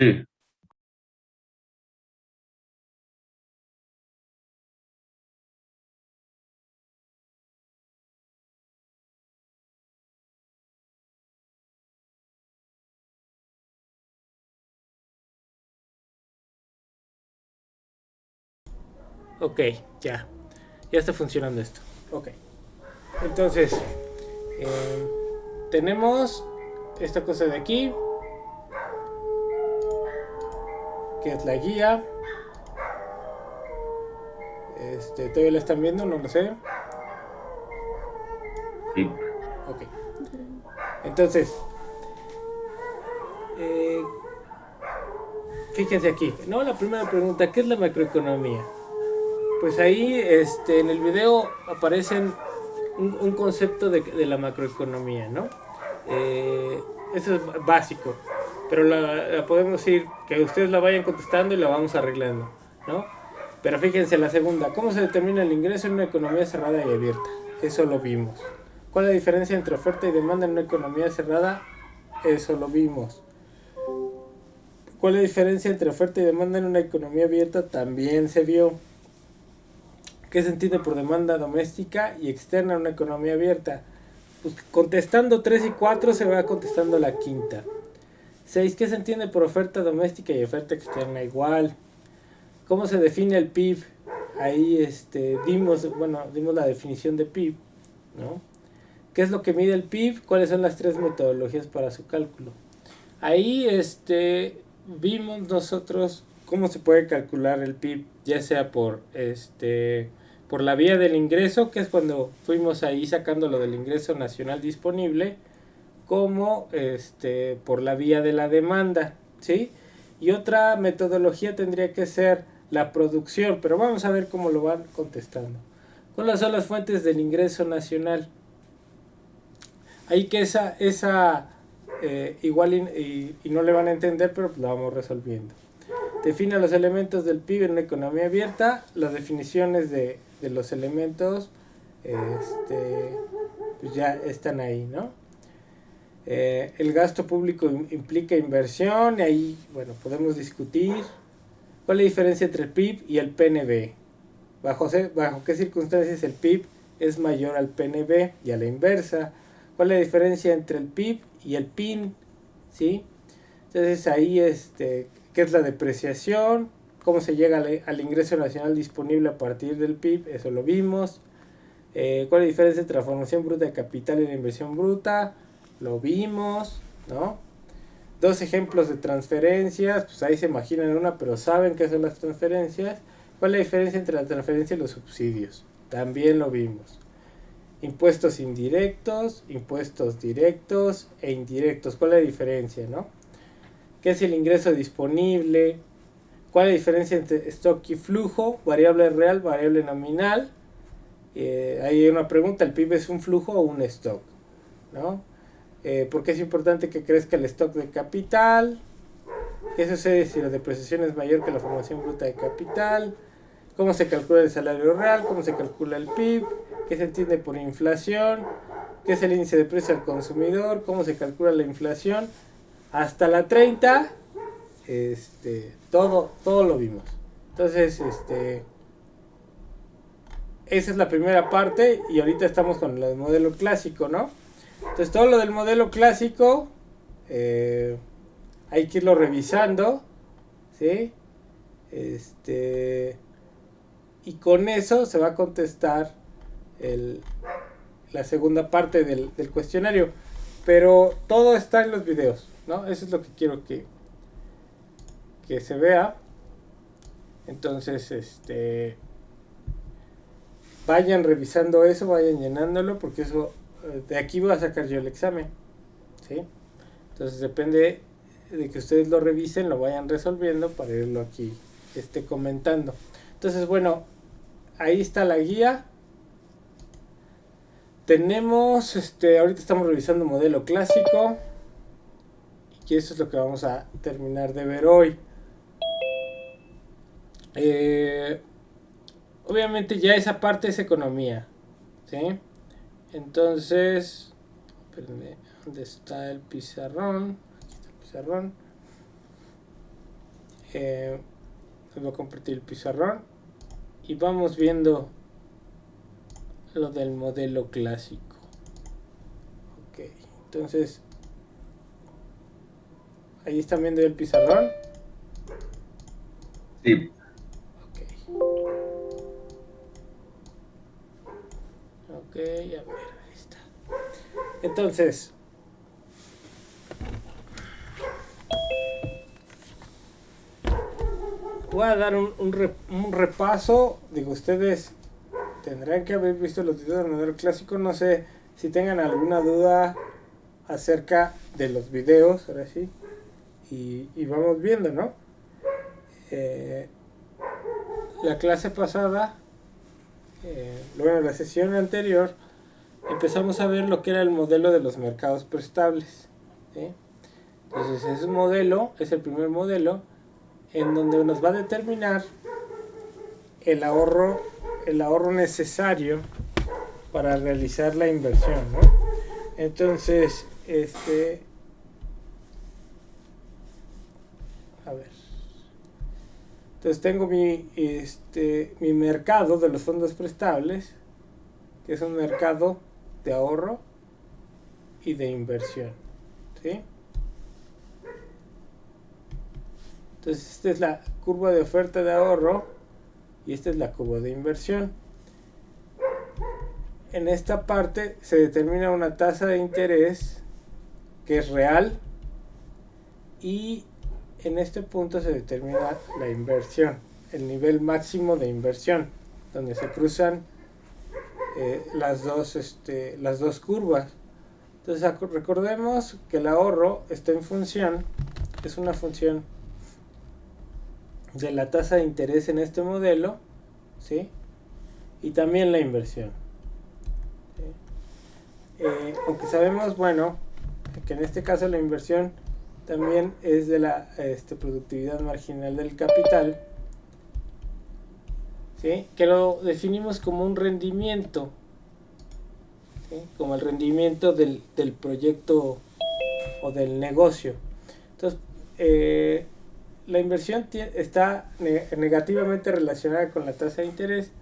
Sí, Ok, ya. Ya está funcionando esto. Ok. Entonces, eh, tenemos esta cosa de aquí, que es la guía. ¿Todavía la están viendo? No lo sé. sí. Ok. Entonces, eh, fíjense aquí. No, la primera pregunta, ¿qué es la macroeconomía? Pues ahí en el video aparecen un concepto de la macroeconomía, ¿no? Eh, Eso es básico, pero la podemos ir, que ustedes la vayan contestando y la vamos arreglando, ¿no? Pero fíjense la segunda, ¿cómo se determina el ingreso en una economía cerrada y abierta? Eso lo vimos. ¿Cuál es la diferencia entre oferta y demanda en una economía cerrada? Eso lo vimos. ¿Cuál es la diferencia entre oferta y demanda en una economía abierta? También se vio. ¿Qué se entiende por demanda doméstica y externa en una economía abierta? Pues contestando 3 y 4 se va contestando la quinta. 6. ¿Qué se entiende por oferta doméstica y oferta externa? Igual. ¿Cómo se define el PIB? Ahí dimos la definición de PIB, ¿no? ¿Qué es lo que mide el PIB? ¿Cuáles son las tres metodologías para su cálculo? Ahí vimos nosotros cómo se puede calcular el PIB, ya sea por la vía del ingreso, que es cuando fuimos ahí sacando lo del ingreso nacional disponible, como por la vía de la demanda, ¿sí? Y otra metodología tendría que ser la producción, pero vamos a ver cómo lo van contestando. ¿Cuáles son las fuentes del ingreso nacional? Ahí que igual y no le van a entender, pero pues la vamos resolviendo. Define los elementos del PIB en una economía abierta. Las definiciones de los elementos pues ya están ahí, ¿no? El gasto público implica inversión y ahí, bueno, podemos discutir cuál es la diferencia entre el PIB y el PNB. ¿Bajo qué circunstancias el PIB es mayor al PNB y a la inversa? ¿Cuál es la diferencia entre el PIB y el PIN? ¿Sí? Entonces ahí, ¿qué es la depreciación? ¿Cómo se llega al ingreso nacional disponible a partir del PIB? Eso lo vimos. ¿Cuál es la diferencia entre la formación bruta de capital y la inversión bruta? Lo vimos, ¿no? Dos ejemplos de transferencias, pues ahí se imaginan una, pero saben qué son las transferencias. ¿Cuál es la diferencia entre la transferencia y los subsidios? También lo vimos. Impuestos indirectos, impuestos directos e indirectos. ¿Cuál es la diferencia, no? ¿Qué es el ingreso disponible? ¿Cuál es la diferencia entre stock y flujo? Variable real, variable nominal. Hay una pregunta, ¿el PIB es un flujo o un stock? ¿No? ¿Por qué es importante que crezca el stock de capital? ¿Qué sucede si la depreciación es mayor que la formación bruta de capital? ¿Cómo se calcula el salario real? ¿Cómo se calcula el PIB? ¿Qué se entiende por inflación? ¿Qué es el índice de precio al consumidor? ¿Cómo se calcula la inflación? Hasta la 30, todo lo vimos. Entonces, esa es la primera parte y ahorita estamos con el modelo clásico, ¿no? Entonces, todo lo del modelo clásico eh, hay que irlo revisando, ¿sí? Este, y con eso se va a contestar el, la segunda parte del cuestionario. Pero todo está en los videos, ¿no? Eso es lo que quiero que se vea. Entonces, vayan revisando eso, vayan llenándolo, porque eso, de aquí voy a sacar yo el examen, ¿sí? Entonces depende de que ustedes lo revisen, lo vayan resolviendo para irlo aquí comentando. Entonces, bueno, ahí está la guía. Tenemos, ahorita estamos revisando modelo clásico y eso es lo que vamos a terminar de ver hoy. Eh, Obviamente ya esa parte es economía, ¿sí? Entonces, espérenme, ¿dónde está el pizarrón? Aquí está el pizarrón. Les voy a compartir el pizarrón y vamos viendo lo del modelo clásico. Ok, entonces ahí están viendo el pizarrón. Sí. Ok, a ver, ahí está. Entonces, voy a dar un repaso. Digo, ustedes tendrán que haber visto los videos del modelo clásico. No sé si tengan alguna duda acerca de los videos, ahora sí. Y vamos viendo, ¿no? La clase pasada, bueno, la sesión anterior, empezamos a ver lo que era el modelo de los mercados prestables, ¿sí? Entonces ese modelo es el primer modelo en donde nos va a determinar el ahorro necesario para realizar la inversión, ¿no? Entonces, a ver. Entonces tengo mi mercado de los fondos prestables, que es un mercado de ahorro y de inversión, ¿sí? Entonces esta es la curva de oferta de ahorro y esta es la curva de inversión. En esta parte se determina una tasa de interés que es real y en este punto se determina la inversión, el nivel máximo de inversión, donde se cruzan las dos curvas. Entonces recordemos que el ahorro está en función, es una función de la tasa de interés en este modelo, ¿sí? Y también la inversión, ¿sí? Aunque sabemos, bueno, que en este caso la inversión también es de la productividad marginal del capital, ¿sí? Que lo definimos como un rendimiento, ¿sí? Como el rendimiento del proyecto o del negocio. Entonces, la inversión está negativamente relacionada con la tasa de interés.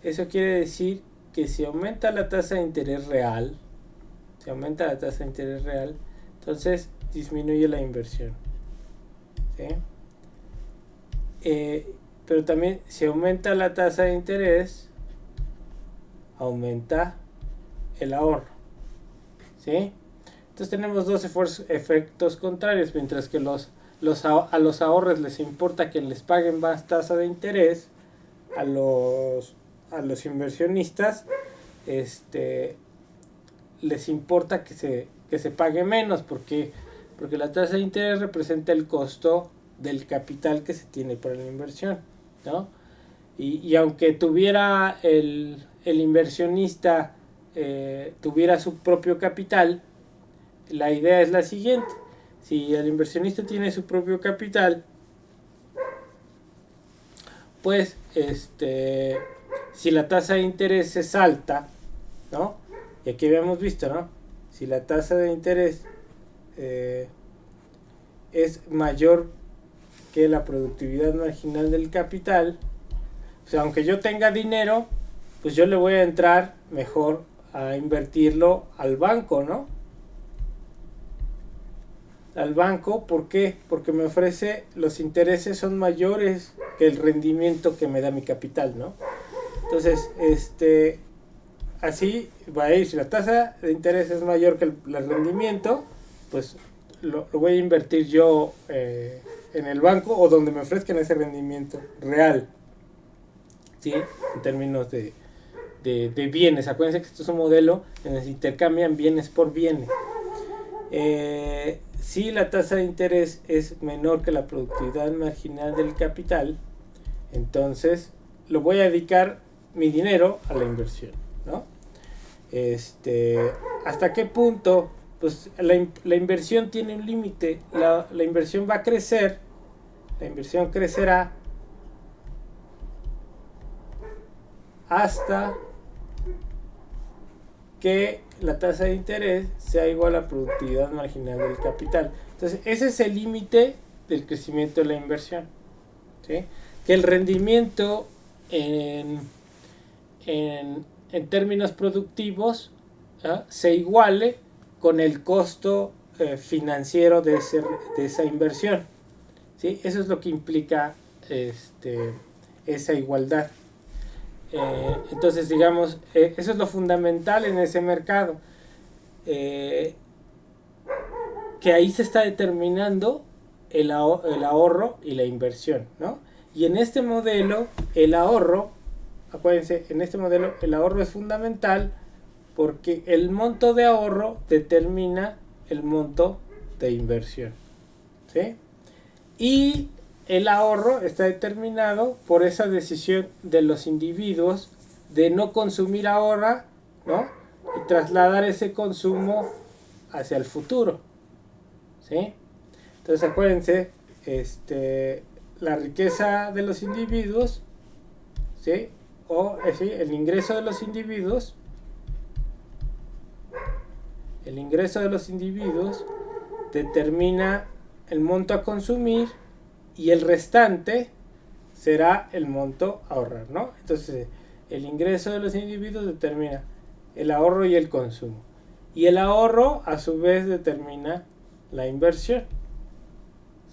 Eso quiere decir que si aumenta la tasa de interés real, entonces disminuye la inversión, ¿sí? Pero también si aumenta la tasa de interés, aumenta el ahorro, ¿sí? Entonces tenemos dos efectos contrarios. Mientras que a los ahorros les importa que les paguen más tasa de interés, a los inversionistas les importa que se pague menos, porque la tasa de interés representa el costo del capital que se tiene para la inversión, ¿no? Y aunque tuviera el inversionista tuviera su propio capital, la idea es la siguiente: si el inversionista tiene su propio capital, pues si la tasa de interés es alta, ¿no? Y aquí habíamos visto, ¿no? Si la tasa de interés es mayor que la productividad marginal del capital, o sea, aunque yo tenga dinero, pues yo le voy a entrar mejor a invertirlo al banco, ¿no? Al banco, ¿por qué? Porque me ofrece, los intereses son mayores que el rendimiento que me da mi capital, ¿no? Entonces, así va a ir. Si la tasa de interés es mayor que el rendimiento, pues lo voy a invertir yo en el banco o donde me ofrezcan ese rendimiento real, ¿sí? En términos de bienes. Acuérdense que esto es un modelo en el que se intercambian bienes por bienes. Si la tasa de interés es menor que la productividad marginal del capital, entonces lo voy a dedicar mi dinero a la inversión, ¿no? ¿Hasta qué punto? Pues la inversión tiene un límite. La inversión va a crecer, la inversión crecerá hasta que la tasa de interés sea igual a la productividad marginal del capital. Entonces ese es el límite del crecimiento de la inversión, ¿sí? Que el rendimiento en términos productivos se iguale con el costo financiero de esa inversión, ¿sí? Eso es lo que implica esa igualdad. Entonces, digamos, eso es lo fundamental en ese mercado, que ahí se está determinando el ahorro y la inversión, ¿no? Y en este modelo, el ahorro, acuérdense, en este modelo el ahorro es fundamental porque el monto de ahorro determina el monto de inversión, ¿sí? Y el ahorro está determinado por esa decisión de los individuos de no consumir ahora, ¿no? Y trasladar ese consumo hacia el futuro, ¿sí? Entonces acuérdense, la riqueza de los individuos, ¿sí? O ¿sí? El ingreso de los individuos determina el monto a consumir y el restante será el monto a ahorrar, ¿no? Entonces, el ingreso de los individuos determina el ahorro y el consumo. Y el ahorro, a su vez, determina la inversión,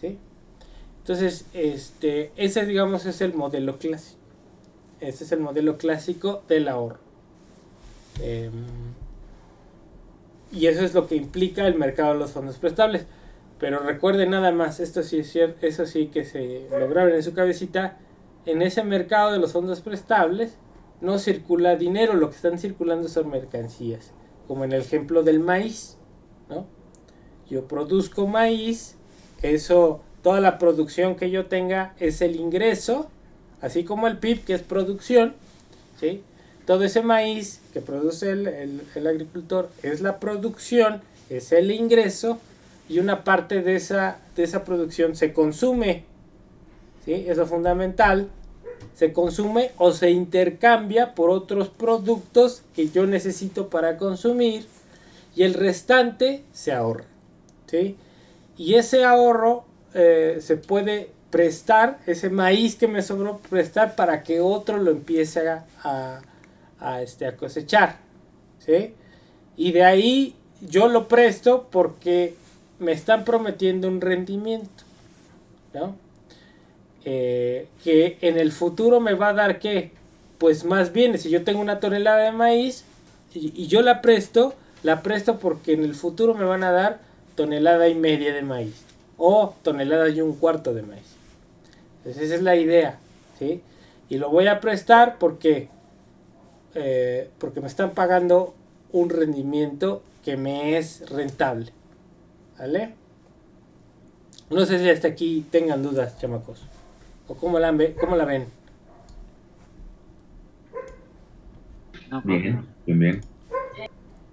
¿sí? Entonces, ese, digamos, es el modelo clásico. Ese es el modelo clásico del ahorro. Y eso es lo que implica el mercado de los fondos prestables. Pero recuerden nada más, esto sí es cierto, eso sí que se lo graben en su cabecita, en ese mercado de los fondos prestables no circula dinero, lo que están circulando son mercancías, como en el ejemplo del maíz, ¿no? Yo produzco maíz, eso, toda la producción que yo tenga es el ingreso, así como el PIB, que es producción, ¿sí? Todo ese maíz que produce el agricultor es la producción, es el ingreso, y una parte de esa producción se consume, ¿sí? Eso es fundamental. Se consume o se intercambia por otros productos que yo necesito para consumir, y el restante se ahorra, ¿sí? Y ese ahorro se puede prestar, ese maíz que me sobró, prestar para que otro lo empiece a cosechar, ¿sí? Y de ahí yo lo presto porque me están prometiendo un rendimiento, ¿no? Que en el futuro me va a dar, ¿qué? Pues más bien, si yo tengo una tonelada de maíz y yo la presto porque en el futuro me van a dar tonelada y media de maíz o tonelada y un cuarto de maíz. Entonces esa es la idea, ¿sí? Y lo voy a prestar porque me están pagando un rendimiento que me es rentable, ¿vale? No sé si hasta aquí tengan dudas, chamacos, o cómo la ven. Bien, bien, bien.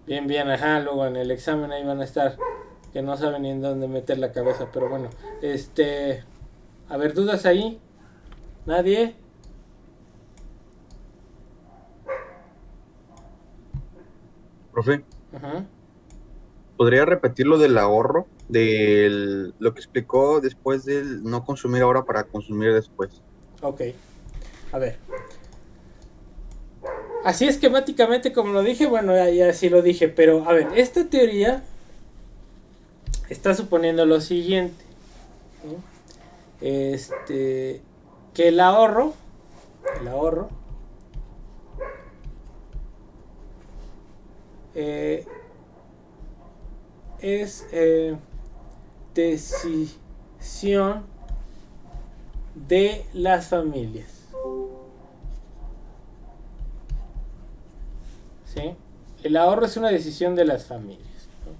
Bien, ajá, luego en el examen ahí van a estar que no saben ni en dónde meter la cabeza, pero bueno, a ver, dudas ahí, nadie. Profe, Ajá. ¿podría repetir lo del ahorro, lo que explicó después del no consumir ahora para consumir después? Ok, a ver, así esquemáticamente como lo dije, bueno, ya sí lo dije, pero a ver, esta teoría está suponiendo lo siguiente, ¿sí? Que el ahorro eh, es decisión de las familias, ¿sí? El ahorro es una decisión de las familias, ¿no?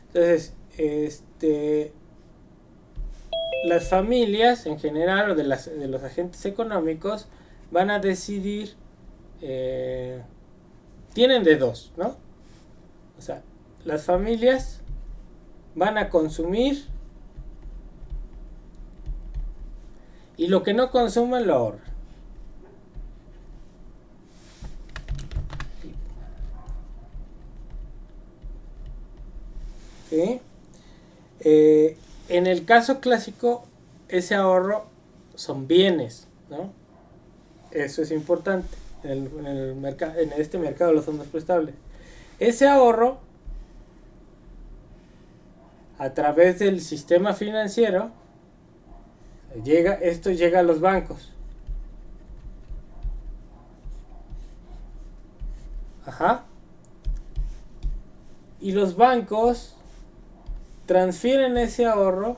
Entonces, las familias en general o de los agentes económicos van a decidir, tienen de dos, ¿no? O sea, las familias van a consumir y lo que no consuman lo ahorran, ¿sí? En el caso clásico, ese ahorro son bienes, ¿no? Eso es importante en este mercado de los fondos prestables. Ese ahorro, a través del sistema financiero, esto llega a los bancos. Ajá. Y los bancos transfieren ese ahorro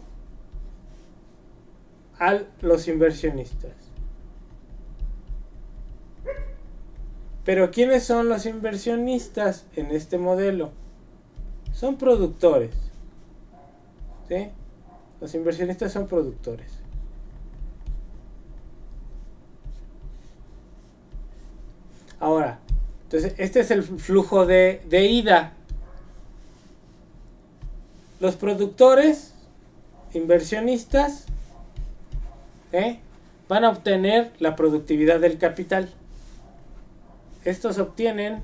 a los inversionistas. Pero ¿quiénes son los inversionistas en este modelo? Son productores. ¿Sí? Los inversionistas son productores. Ahora, entonces este es el flujo de ida. Los productores, inversionistas, van a obtener la productividad del capital. Estos obtienen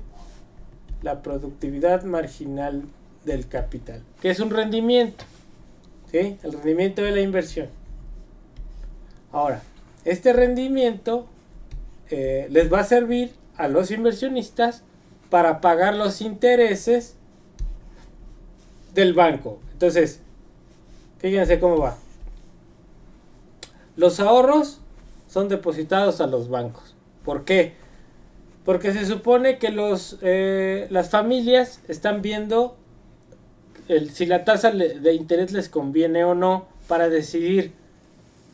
la productividad marginal del capital, que es un rendimiento, ¿sí? El rendimiento de la inversión. Ahora, este rendimiento les va a servir a los inversionistas para pagar los intereses del banco. Entonces, fíjense cómo va. Los ahorros son depositados a los bancos. ¿Por qué? Porque se supone que las familias están viendo si la tasa de interés les conviene o no para decidir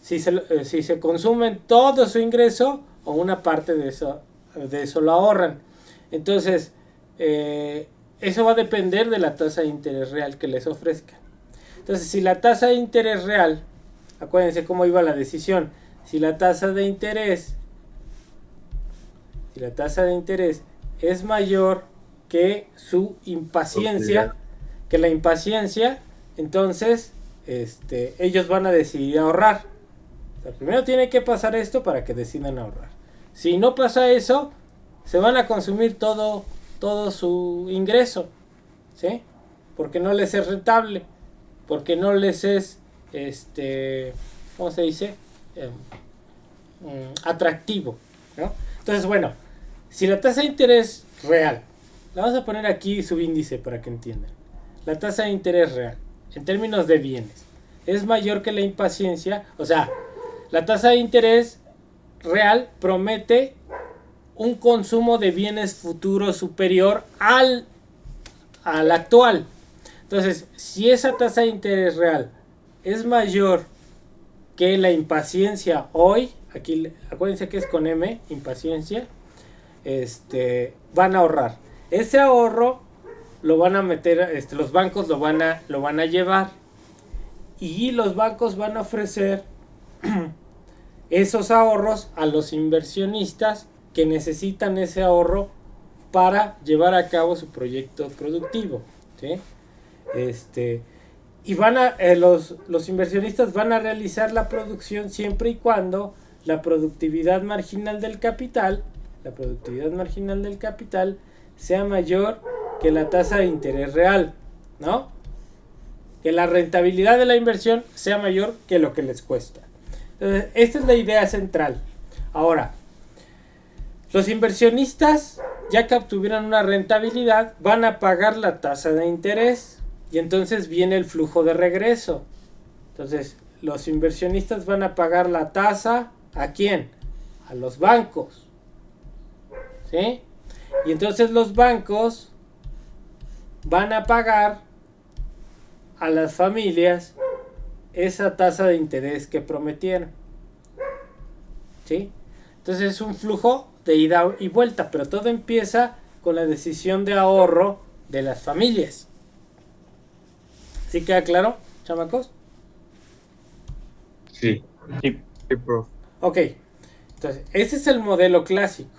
si se consumen todo su ingreso o una parte de eso lo ahorran. Entonces, eso va a depender de la tasa de interés real que les ofrezca. Entonces, si la tasa de interés real, acuérdense cómo iba la decisión, si la tasa de interés es mayor que su impaciencia, entonces ellos van a decidir ahorrar. O sea, primero tiene que pasar esto para que decidan ahorrar. Si no pasa eso, se van a consumir todo su ingreso, ¿sí? Porque no les es rentable, porque no les es ¿cómo se dice? Atractivo, ¿no? Entonces, bueno, si la tasa de interés real, la vamos a poner aquí subíndice para que entiendan. La tasa de interés real, en términos de bienes, es mayor que la impaciencia. O sea, la tasa de interés real promete un consumo de bienes futuros superior al actual. Entonces, si esa tasa de interés real es mayor que la impaciencia hoy, aquí acuérdense que es con M, impaciencia, van a ahorrar. Ese ahorro lo van a meter, los bancos lo van a llevar, y los bancos van a ofrecer esos ahorros a los inversionistas que necesitan ese ahorro para llevar a cabo su proyecto productivo, ¿sí? Y los inversionistas van a realizar la producción siempre y cuando la productividad marginal del capital sea mayor que la tasa de interés real, ¿no? Que la rentabilidad de la inversión sea mayor que lo que les cuesta. Entonces, esta es la idea central. Ahora, los inversionistas, ya que obtuvieron una rentabilidad, van a pagar la tasa de interés, y entonces viene el flujo de regreso. Entonces, los inversionistas van a pagar la tasa, ¿a quién? A los bancos, ¿sí? Y entonces los bancos van a pagar a las familias esa tasa de interés que prometieron, ¿sí? Entonces es un flujo de ida y vuelta, pero todo empieza con la decisión de ahorro de las familias. ¿Sí queda claro, chamacos? Sí. Sí, prof. Ok, entonces ese es el modelo clásico.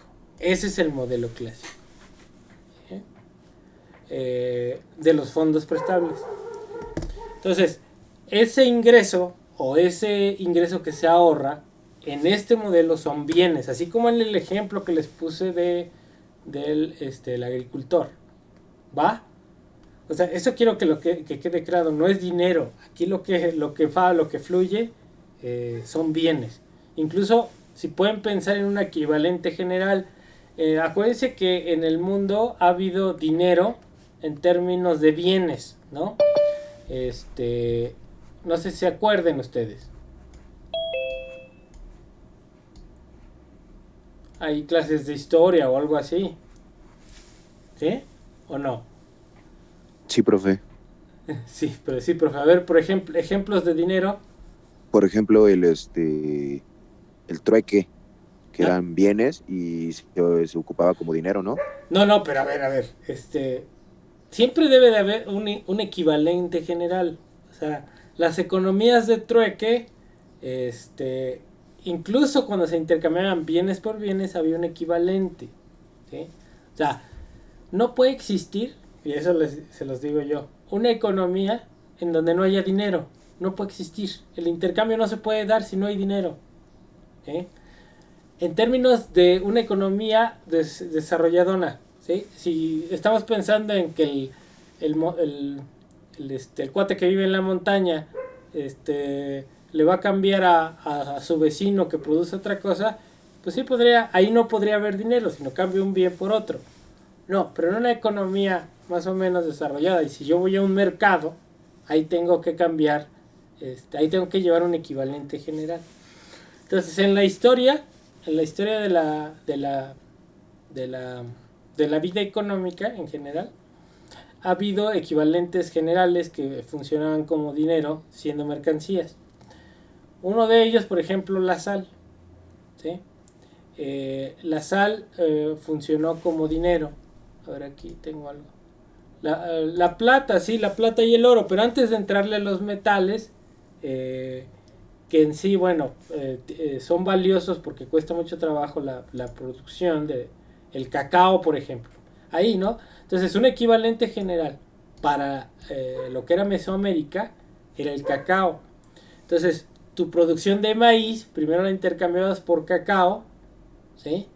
De los fondos prestables. Entonces, ese ingreso que se ahorra en este modelo son bienes, así como en el ejemplo que les puse del agricultor. ¿Va? O sea, eso quiero que quede claro, no es dinero. Aquí lo que fluye son bienes. Incluso si pueden pensar en un equivalente general, acuérdense que en el mundo ha habido dinero en términos de bienes, ¿no? No sé si se acuerden ustedes. Hay clases de historia o algo así, ¿sí? ¿O no? Sí, profe. Sí, pero sí, profe. A ver, por ejemplo, ejemplos de dinero. Por ejemplo, el trueque, que Ah, eran bienes y se ocupaba como dinero, ¿no? no, pero a ver, siempre debe de haber un equivalente general. O sea, las economías de trueque, este, incluso cuando se intercambiaban bienes por bienes, había un equivalente, ¿sí? O sea, no puede existir, y eso se los digo yo, una economía en donde no haya dinero. No puede existir. El intercambio no se puede dar si no hay dinero, ¿sí? En términos de una economía desarrolladora, ¿sí? Si estamos pensando en que el cuate que vive en la montaña le va a cambiar a su vecino que produce otra cosa, pues sí podría, ahí no podría haber dinero, sino cambia un bien por otro. No, pero en una economía más o menos desarrollada, y si yo voy a un mercado, ahí tengo que cambiar, ahí tengo que llevar un equivalente general. Entonces, en la historia de la, de la vida económica en general, ha habido equivalentes generales que funcionaban como dinero siendo mercancías. Uno de ellos, por ejemplo, la sal, ¿sí? La sal funcionó como dinero. A ver, aquí tengo algo. La plata, sí, la plata y el oro, pero antes de entrarle a los metales, que en sí, bueno, son valiosos porque cuesta mucho trabajo la producción de el cacao, por ejemplo. Ahí, ¿no? Entonces, un equivalente general para lo que era Mesoamérica era el cacao. Entonces, tu producción de maíz, primero la intercambiabas por cacao, ¿sí?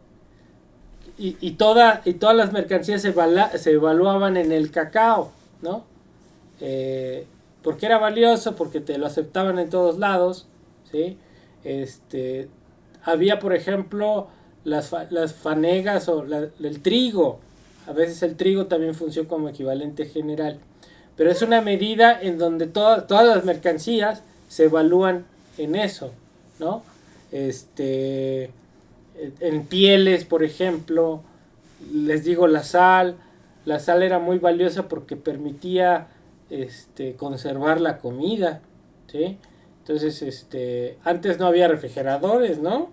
Y todas las mercancías se evaluaban en el cacao, ¿no? Porque era valioso, porque te lo aceptaban en todos lados, ¿sí? Había, por ejemplo, las fanegas o el trigo. A veces el trigo también funciona como equivalente general. Pero es una medida en donde todas las mercancías se evalúan en eso, ¿no? En pieles, por ejemplo, les digo la sal era muy valiosa porque permitía conservar la comida, ¿sí? Entonces, antes no había refrigeradores, ¿no?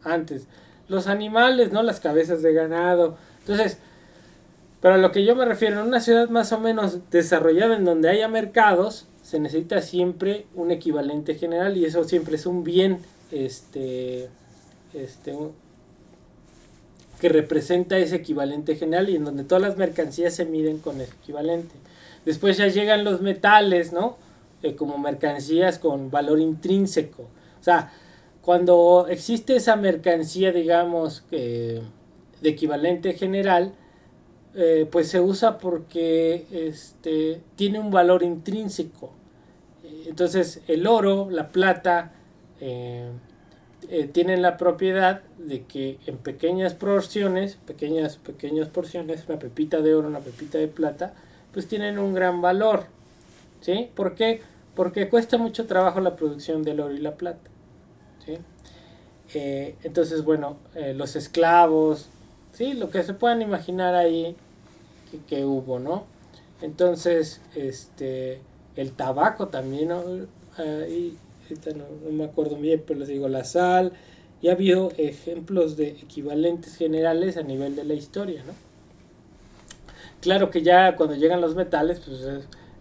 Antes, los animales, ¿no? Las cabezas de ganado. Entonces, pero a lo que yo me refiero, en una ciudad más o menos desarrollada en donde haya mercados, se necesita siempre un equivalente general y eso siempre es un bien, que representa ese equivalente general y en donde todas las mercancías se miden con ese equivalente. Después ya llegan los metales, ¿no? Como mercancías con valor intrínseco. O sea, cuando existe esa mercancía, digamos, de equivalente general, pues se usa porque tiene un valor intrínseco. Entonces, el oro, la plata, tienen la propiedad de que en pequeñas porciones, pequeñas porciones, una pepita de oro, una pepita de plata, pues tienen un gran valor, ¿sí? ¿Por qué? Porque cuesta mucho trabajo la producción del oro y la plata, ¿sí? Entonces, bueno, los esclavos, ¿sí? Lo que se puedan imaginar ahí que hubo, ¿no? Entonces, el tabaco también, ¿no? No me acuerdo bien, pero les digo, la sal, y ha habido ejemplos de equivalentes generales a nivel de la historia, ¿no? Claro que ya cuando llegan los metales, pues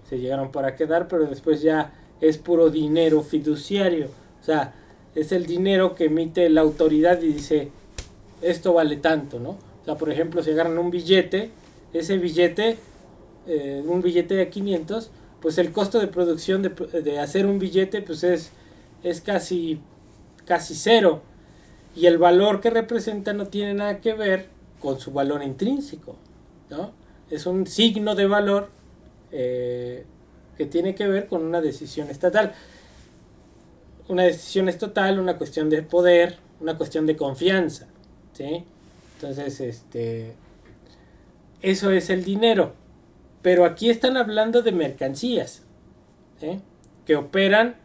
se llegaron para quedar, pero después ya es puro dinero fiduciario, o sea, es el dinero que emite la autoridad y dice, esto vale tanto, ¿no? O sea, por ejemplo, si agarran un billete, ese billete, un billete de 500, pues el costo de producción de hacer un billete pues es casi cero, y el valor que representa no tiene nada que ver con su valor intrínseco, ¿no? Es un signo de valor que tiene que ver con una decisión estatal. una decisión estatal, una cuestión de poder, una cuestión de confianza, ¿sí? Entonces, eso es el dinero. Pero aquí están hablando de mercancías, ¿sí? Que operan,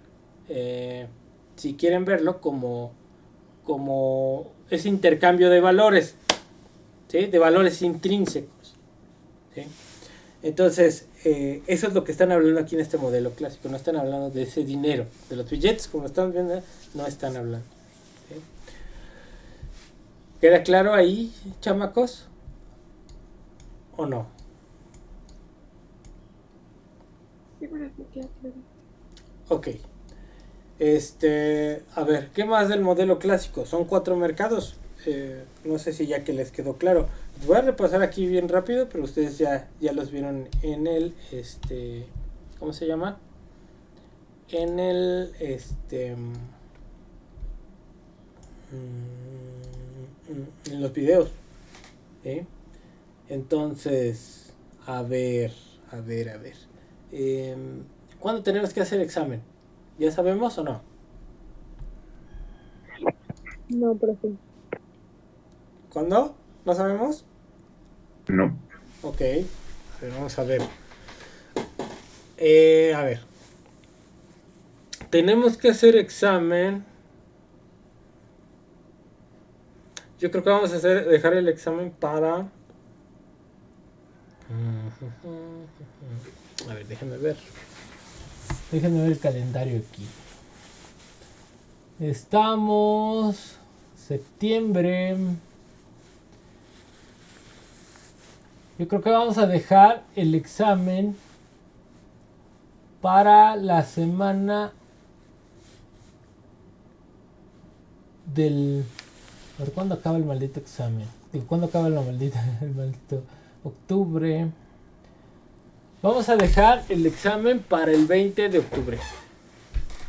si quieren verlo, como ese intercambio de valores, ¿sí? De valores intrínsecos, ¿sí? Entonces, eso es lo que están hablando aquí en este modelo clásico. No están hablando de ese dinero, de los billetes, como están viendo, no están hablando, ¿sí? ¿Queda claro ahí, chamacos? ¿O no? Sí, pero me queda claro. Ok. A ver, ¿qué más del modelo clásico? Son 4 mercados. No sé si ya que les quedó claro. Les voy a repasar aquí bien rápido, pero ustedes ya los vieron en el, ¿cómo se llama? En el, en los videos, ¿sí? Entonces, a ver. ¿Cuándo tenemos que hacer examen? ¿Ya sabemos o no? No, profe. ¿Cuándo? ¿No sabemos? No. Ok. A ver, vamos a ver. A ver. Tenemos que hacer examen. Yo creo que vamos a dejar el examen para... A ver, déjenme ver. Déjenme ver el calendario aquí. Estamos... septiembre. Yo creo que vamos a dejar el examen para la semana del... A ver, ¿cuándo acaba el maldito examen? Digo, ¿cuándo acaba el maldito octubre? Vamos a dejar el examen para el 20 de octubre.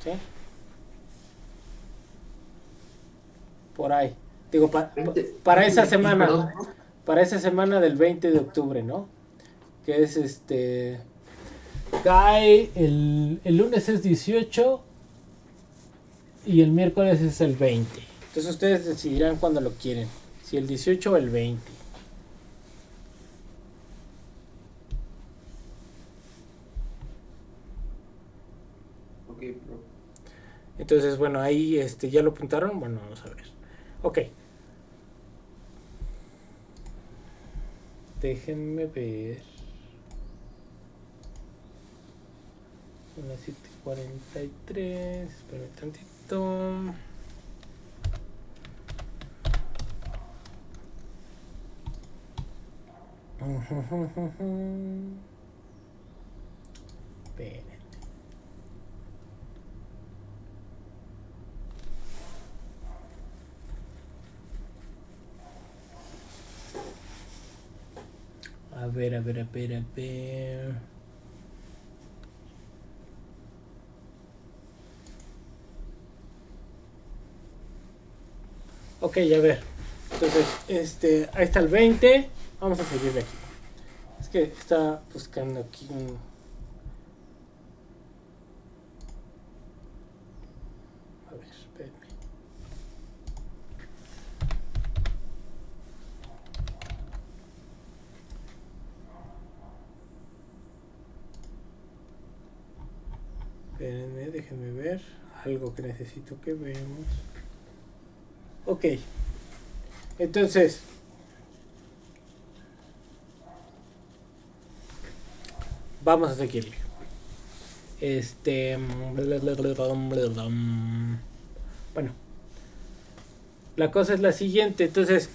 ¿Sí? Por ahí. Digo, para esa semana. Para esa semana del 20 de octubre, ¿no? Que es cae el lunes es 18 y el miércoles es el 20. Entonces ustedes decidirán cuándo lo quieren. Si el 18 o el 20. Ok, bro. Entonces, bueno, ahí ya lo apuntaron. Bueno, vamos a ver. Ok. Déjenme ver. Son las 7:43. Esperen tantito. Esperen. A ver. Ok, a ver. Entonces, ahí está el 20. Vamos a seguir de aquí. Es que está buscando aquí un... A ver, espérenme. Espérenme, déjenme ver. Algo que necesito que veamos. Ok. Entonces... vamos a seguirle. Bueno. La cosa es la siguiente. Entonces,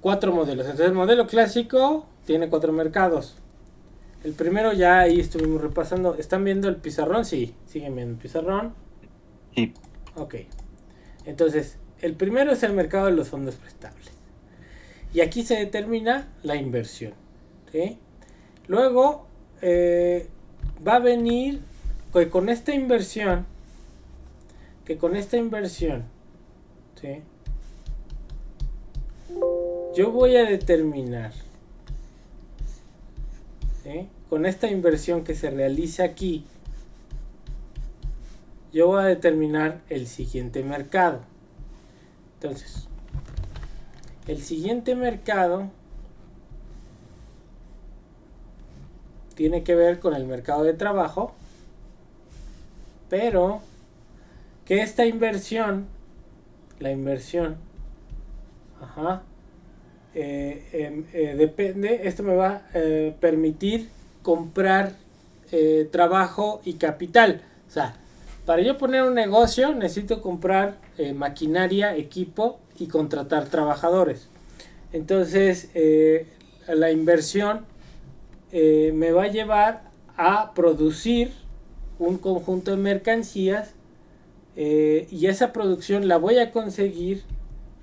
4 modelos. Entonces, el modelo clásico tiene 4 mercados. El primero ya ahí estuvimos repasando. ¿Están viendo el pizarrón? Sí, siguen viendo el pizarrón. Sí. Ok. Entonces, el primero es el mercado de los fondos prestables. Y aquí se determina la inversión, ¿sí? Luego va a venir que con esta inversión, ¿sí? Yo voy a determinar, ¿sí? con esta inversión que se realiza aquí, yo voy a determinar el siguiente mercado. Entonces, el siguiente mercado tiene que ver con el mercado de trabajo, pero que esta inversión, la inversión, depende, esto me va a permitir comprar trabajo y capital. O sea, para yo poner un negocio necesito comprar maquinaria, equipo y contratar trabajadores. Entonces, la inversión me va a llevar a producir un conjunto de mercancías y esa producción la voy a conseguir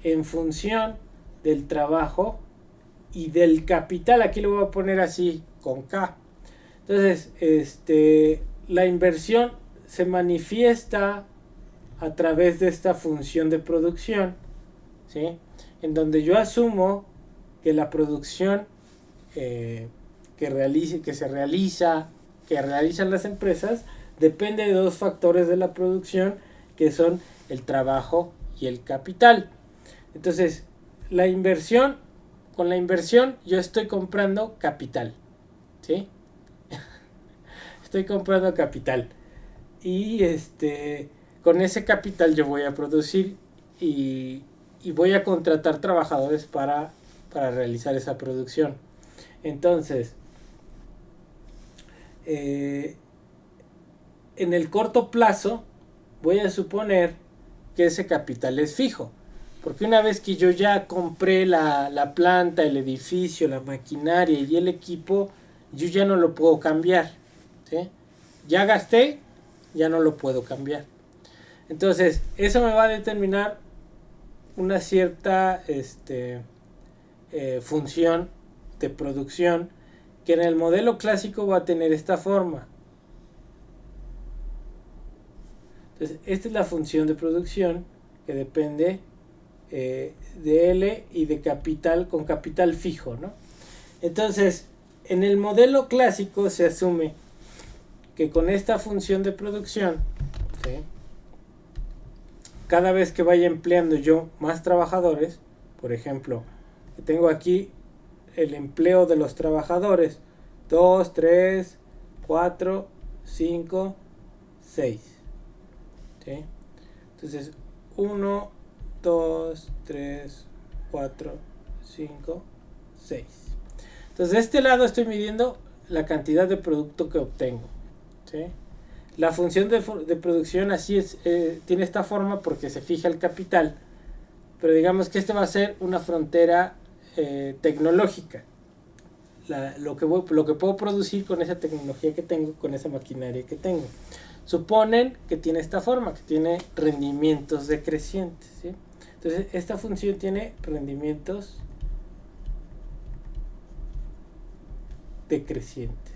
en función del trabajo y del capital. Aquí lo voy a poner así con K. Entonces, la inversión se manifiesta a través de esta función de producción, ¿sí? En donde yo asumo que la producción que realizan las empresas depende de dos factores de la producción, que son el trabajo y el capital. Entonces, con la inversión yo estoy comprando capital, ¿sí? Estoy comprando capital. Y con ese capital yo voy a producir y voy a contratar trabajadores para realizar esa producción. Entonces, en el corto plazo voy a suponer que ese capital es fijo, porque una vez que yo ya compré la planta, el edificio, la maquinaria y el equipo, yo ya no lo puedo cambiar, ¿sí? Ya gasté, ya no lo puedo cambiar. Entonces, eso me va a determinar una cierta función de producción que en el modelo clásico va a tener esta forma. Entonces, esta es la función de producción que depende de L y de capital, con capital fijo, ¿no? Entonces, en el modelo clásico se asume que con esta función de producción, ¿sí?, cada vez que vaya empleando yo más trabajadores, por ejemplo, tengo aquí el empleo de los trabajadores, 2, 3, 4, 5, 6. ¿Sí? Entonces, 1, 2, 3, 4, 5, 6. Entonces, de este lado estoy midiendo la cantidad de producto que obtengo, ¿sí? La función de producción así es, tiene esta forma porque se fija el capital, pero digamos que va a ser una frontera tecnológica. Lo que puedo producir con esa tecnología que tengo, con esa maquinaria que tengo. Suponen que tiene esta forma, que tiene rendimientos decrecientes, ¿sí? Entonces, esta función tiene rendimientos decrecientes,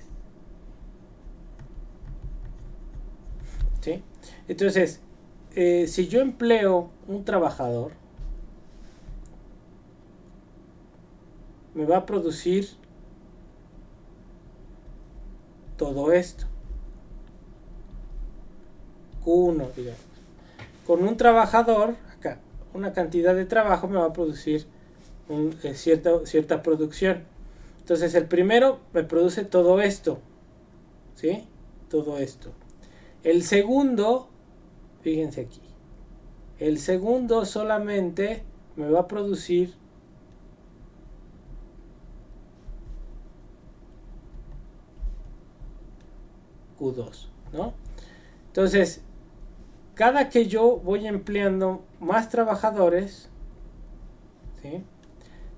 ¿sí? Entonces, si yo empleo un trabajador, me va a producir todo esto. Q1, digamos. Con un trabajador, acá, una cantidad de trabajo me va a producir cierta producción. Entonces, el primero me produce todo esto, ¿sí? Todo esto. El segundo, fíjense aquí, el segundo solamente me va a producir Q2, ¿no? Entonces, cada que yo voy empleando más trabajadores, ¿sí?,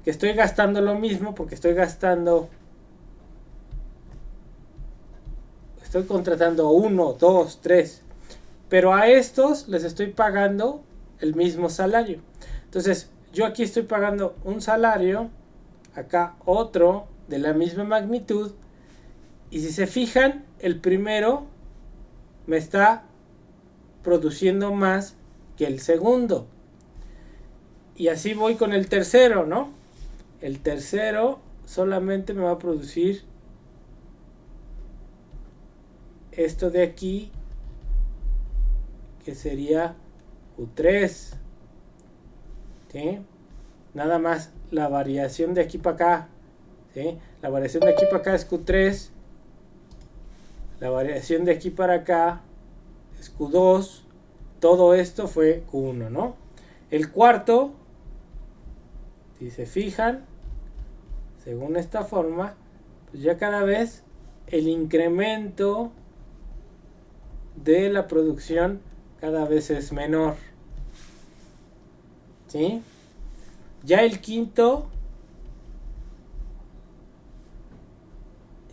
que estoy gastando lo mismo, porque estoy contratando 1, 2, 3, pero a estos les estoy pagando el mismo salario. Entonces, yo aquí estoy pagando un salario, acá otro de la misma magnitud, y si se fijan, el primero me está produciendo más que el segundo. Y así voy con el tercero, ¿no? El tercero solamente me va a producir esto de aquí, que sería Q3, ¿sí? Nada más la variación de aquí para acá, ¿sí? La variación de aquí para acá es Q3, la variación de aquí para acá es Q2, todo esto fue Q1, ¿no? El cuarto, si se fijan, según esta forma, pues ya cada vez el incremento de la producción cada vez es menor, ¿sí? Ya el quinto,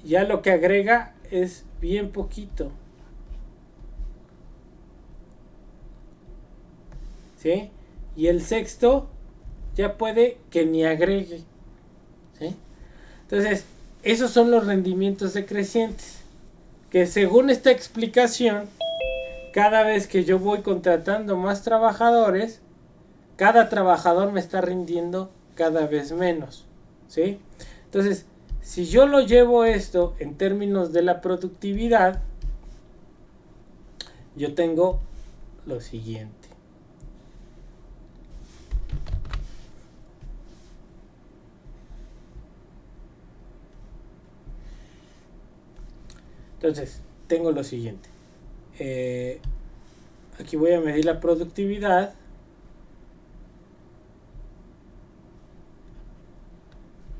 ya lo que agrega es bien poquito, ¿sí? Y el sexto ya puede que ni agregue, ¿sí? Entonces, esos son los rendimientos decrecientes, que según esta explicación, cada vez que yo voy contratando más trabajadores, cada trabajador me está rindiendo cada vez menos, ¿sí? Entonces, si yo lo llevo esto en términos de la productividad, yo tengo lo siguiente. Entonces, tengo lo siguiente. Aquí voy a medir la productividad.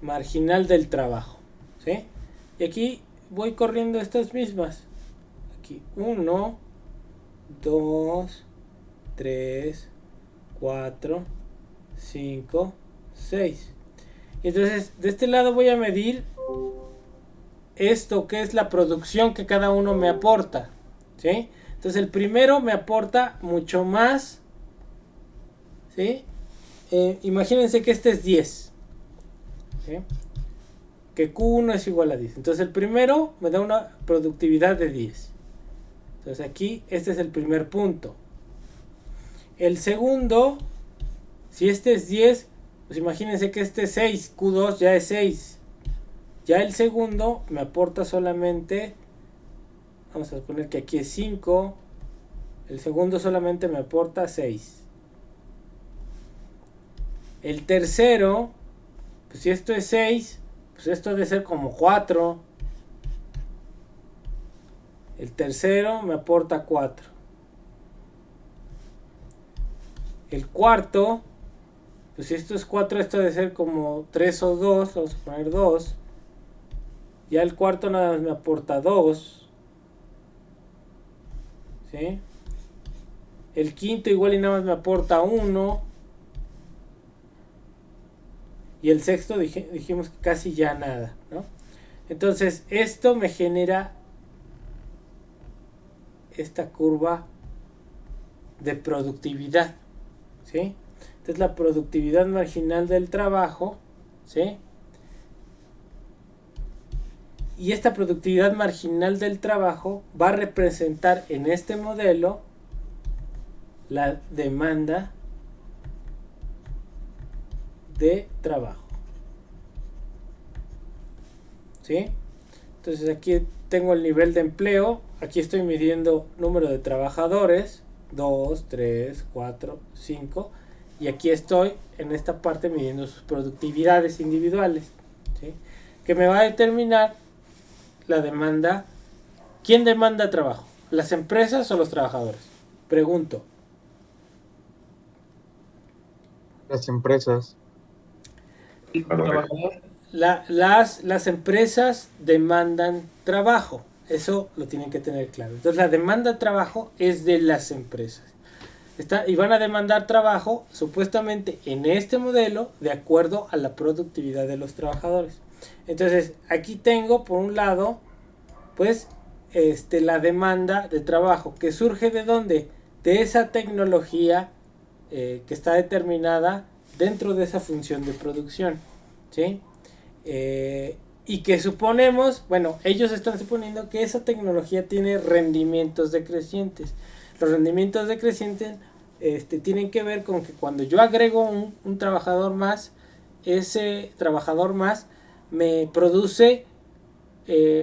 Marginal del trabajo, ¿sí? Y aquí voy corriendo estas mismas. Aquí 1, 2, 3, 4, 5, 6. Y entonces de este lado voy a medir esto que es la producción que cada uno me aporta, ¿sí? Entonces el primero me aporta mucho más, ¿sí? Imagínense que este es 10, ¿sí? Que Q1 es igual a 10. Entonces el primero me da una productividad de 10. Entonces aquí este es el primer punto. El segundo, si este es 10, pues imagínense que este es 6, Q2 ya es 6. Ya el segundo me aporta solamente, vamos a suponer que aquí es 5, el segundo solamente me aporta 6. El tercero, pues si esto es 6, pues esto debe ser como 4. El tercero me aporta 4. El cuarto, pues si esto es 4, esto debe ser como 3 o 2, vamos a poner 2. Ya el cuarto nada más me aporta 2. ¿Sí? El quinto igual y nada más me aporta 1. Y el sexto dijimos que casi ya nada, ¿no? Entonces esto me genera esta curva de productividad, ¿sí? Entonces la productividad marginal del trabajo, ¿sí? Y esta productividad marginal del trabajo va a representar en este modelo la demanda de trabajo, ¿sí? Entonces aquí tengo el nivel de empleo, aquí estoy midiendo número de trabajadores, 2, 3, 4, 5, y aquí estoy en esta parte midiendo sus productividades individuales, ¿sí? Que me va a determinar la demanda. ¿Quién demanda trabajo? ¿Las empresas o los trabajadores? Pregunto. Las empresas. Las empresas demandan trabajo. Eso lo tienen que tener claro. Entonces la demanda de trabajo es de las empresas. Y van a demandar trabajo supuestamente en este modelo de acuerdo a la productividad de los trabajadores. Entonces aquí tengo por un lado pues la demanda de trabajo que surge de dónde, de esa tecnología que está determinada dentro de esa función de producción, ¿sí? Y que suponemos, bueno, ellos están suponiendo que esa tecnología tiene rendimientos decrecientes. Los rendimientos decrecientes tienen que ver con que cuando yo agrego un trabajador más, ese trabajador más me produce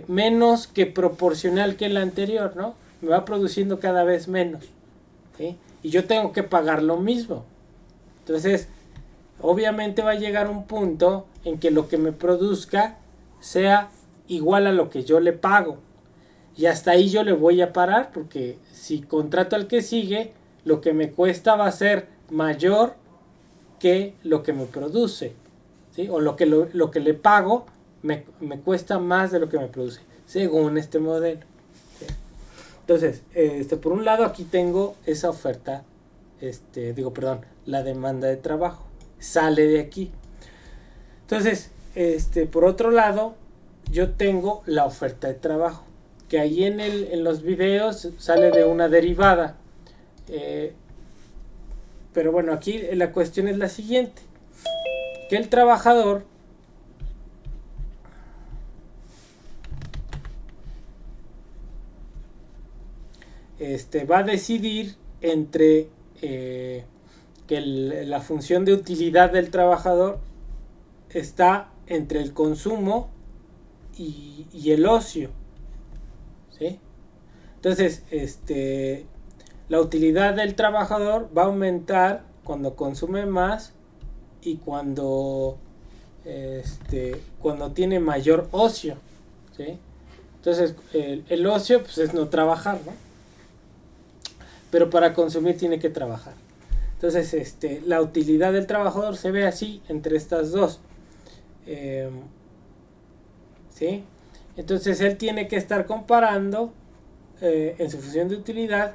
menos que proporcional que el anterior, ¿no? Me va produciendo cada vez menos, ¿sí? Y yo tengo que pagar lo mismo. Entonces, obviamente va a llegar un punto en que lo que me produzca sea igual a lo que yo le pago. Y hasta ahí yo le voy a parar, porque si contrato al que sigue, lo que me cuesta va a ser mayor que lo que me produce, ¿sí? O lo que le pago me cuesta más de lo que me produce, según este modelo, ¿sí? Entonces, por un lado aquí tengo esa oferta, la demanda de trabajo, sale de aquí. Entonces, por otro lado, yo tengo la oferta de trabajo, que ahí en los videos sale de una derivada. Pero bueno, aquí la cuestión es la siguiente, que el trabajador va a decidir entre que la función de utilidad del trabajador está entre el consumo y el ocio, ¿sí? Entonces, la utilidad del trabajador va a aumentar cuando consume más y cuando tiene mayor ocio, ¿sí? Entonces, el ocio pues, es no trabajar, ¿no? Pero para consumir tiene que trabajar. Entonces, la utilidad del trabajador se ve así entre estas dos. ¿Sí? Entonces, él tiene que estar comparando en su función de utilidad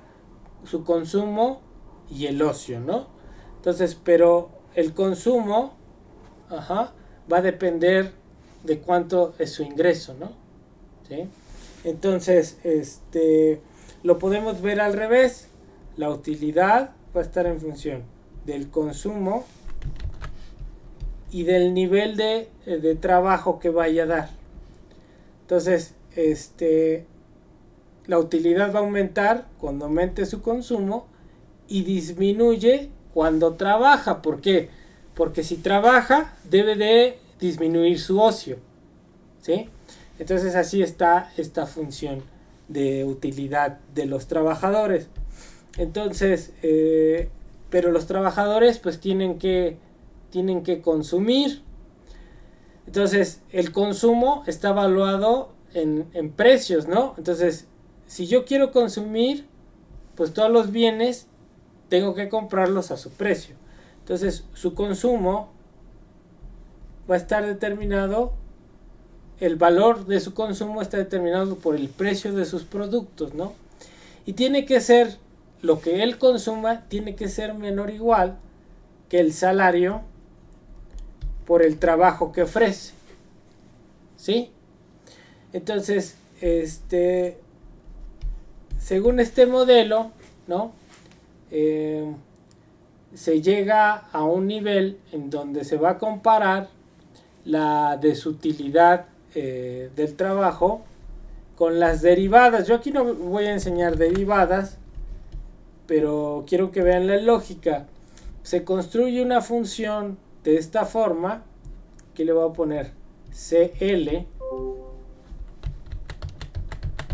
su consumo y el ocio, ¿no? Entonces, pero el consumo va a depender de cuánto es su ingreso, ¿no? ¿Sí? Entonces, lo podemos ver al revés. La utilidad va a estar en función del consumo y del nivel de trabajo que vaya a dar. Entonces, la utilidad va a aumentar cuando aumente su consumo y disminuye cuando trabaja. ¿Por qué? Porque si trabaja, debe de disminuir su ocio, ¿sí? Entonces, así está esta función de utilidad de los trabajadores. Entonces, pero los trabajadores pues tienen que consumir. Entonces, el consumo está evaluado en precios, ¿no? Entonces, si yo quiero consumir, pues todos los bienes tengo que comprarlos a su precio. Entonces, su consumo va a estar determinado, el valor de su consumo está determinado por el precio de sus productos, ¿no? Y tiene que ser, lo que él consuma tiene que ser menor o igual que el salario por el trabajo que ofrece, ¿sí? Entonces, según este modelo, ¿no? Se llega a un nivel en donde se va a comparar la desutilidad del trabajo con las derivadas. Yo aquí no voy a enseñar derivadas, pero quiero que vean la lógica. Se construye una función de esta forma, que le voy a poner CL,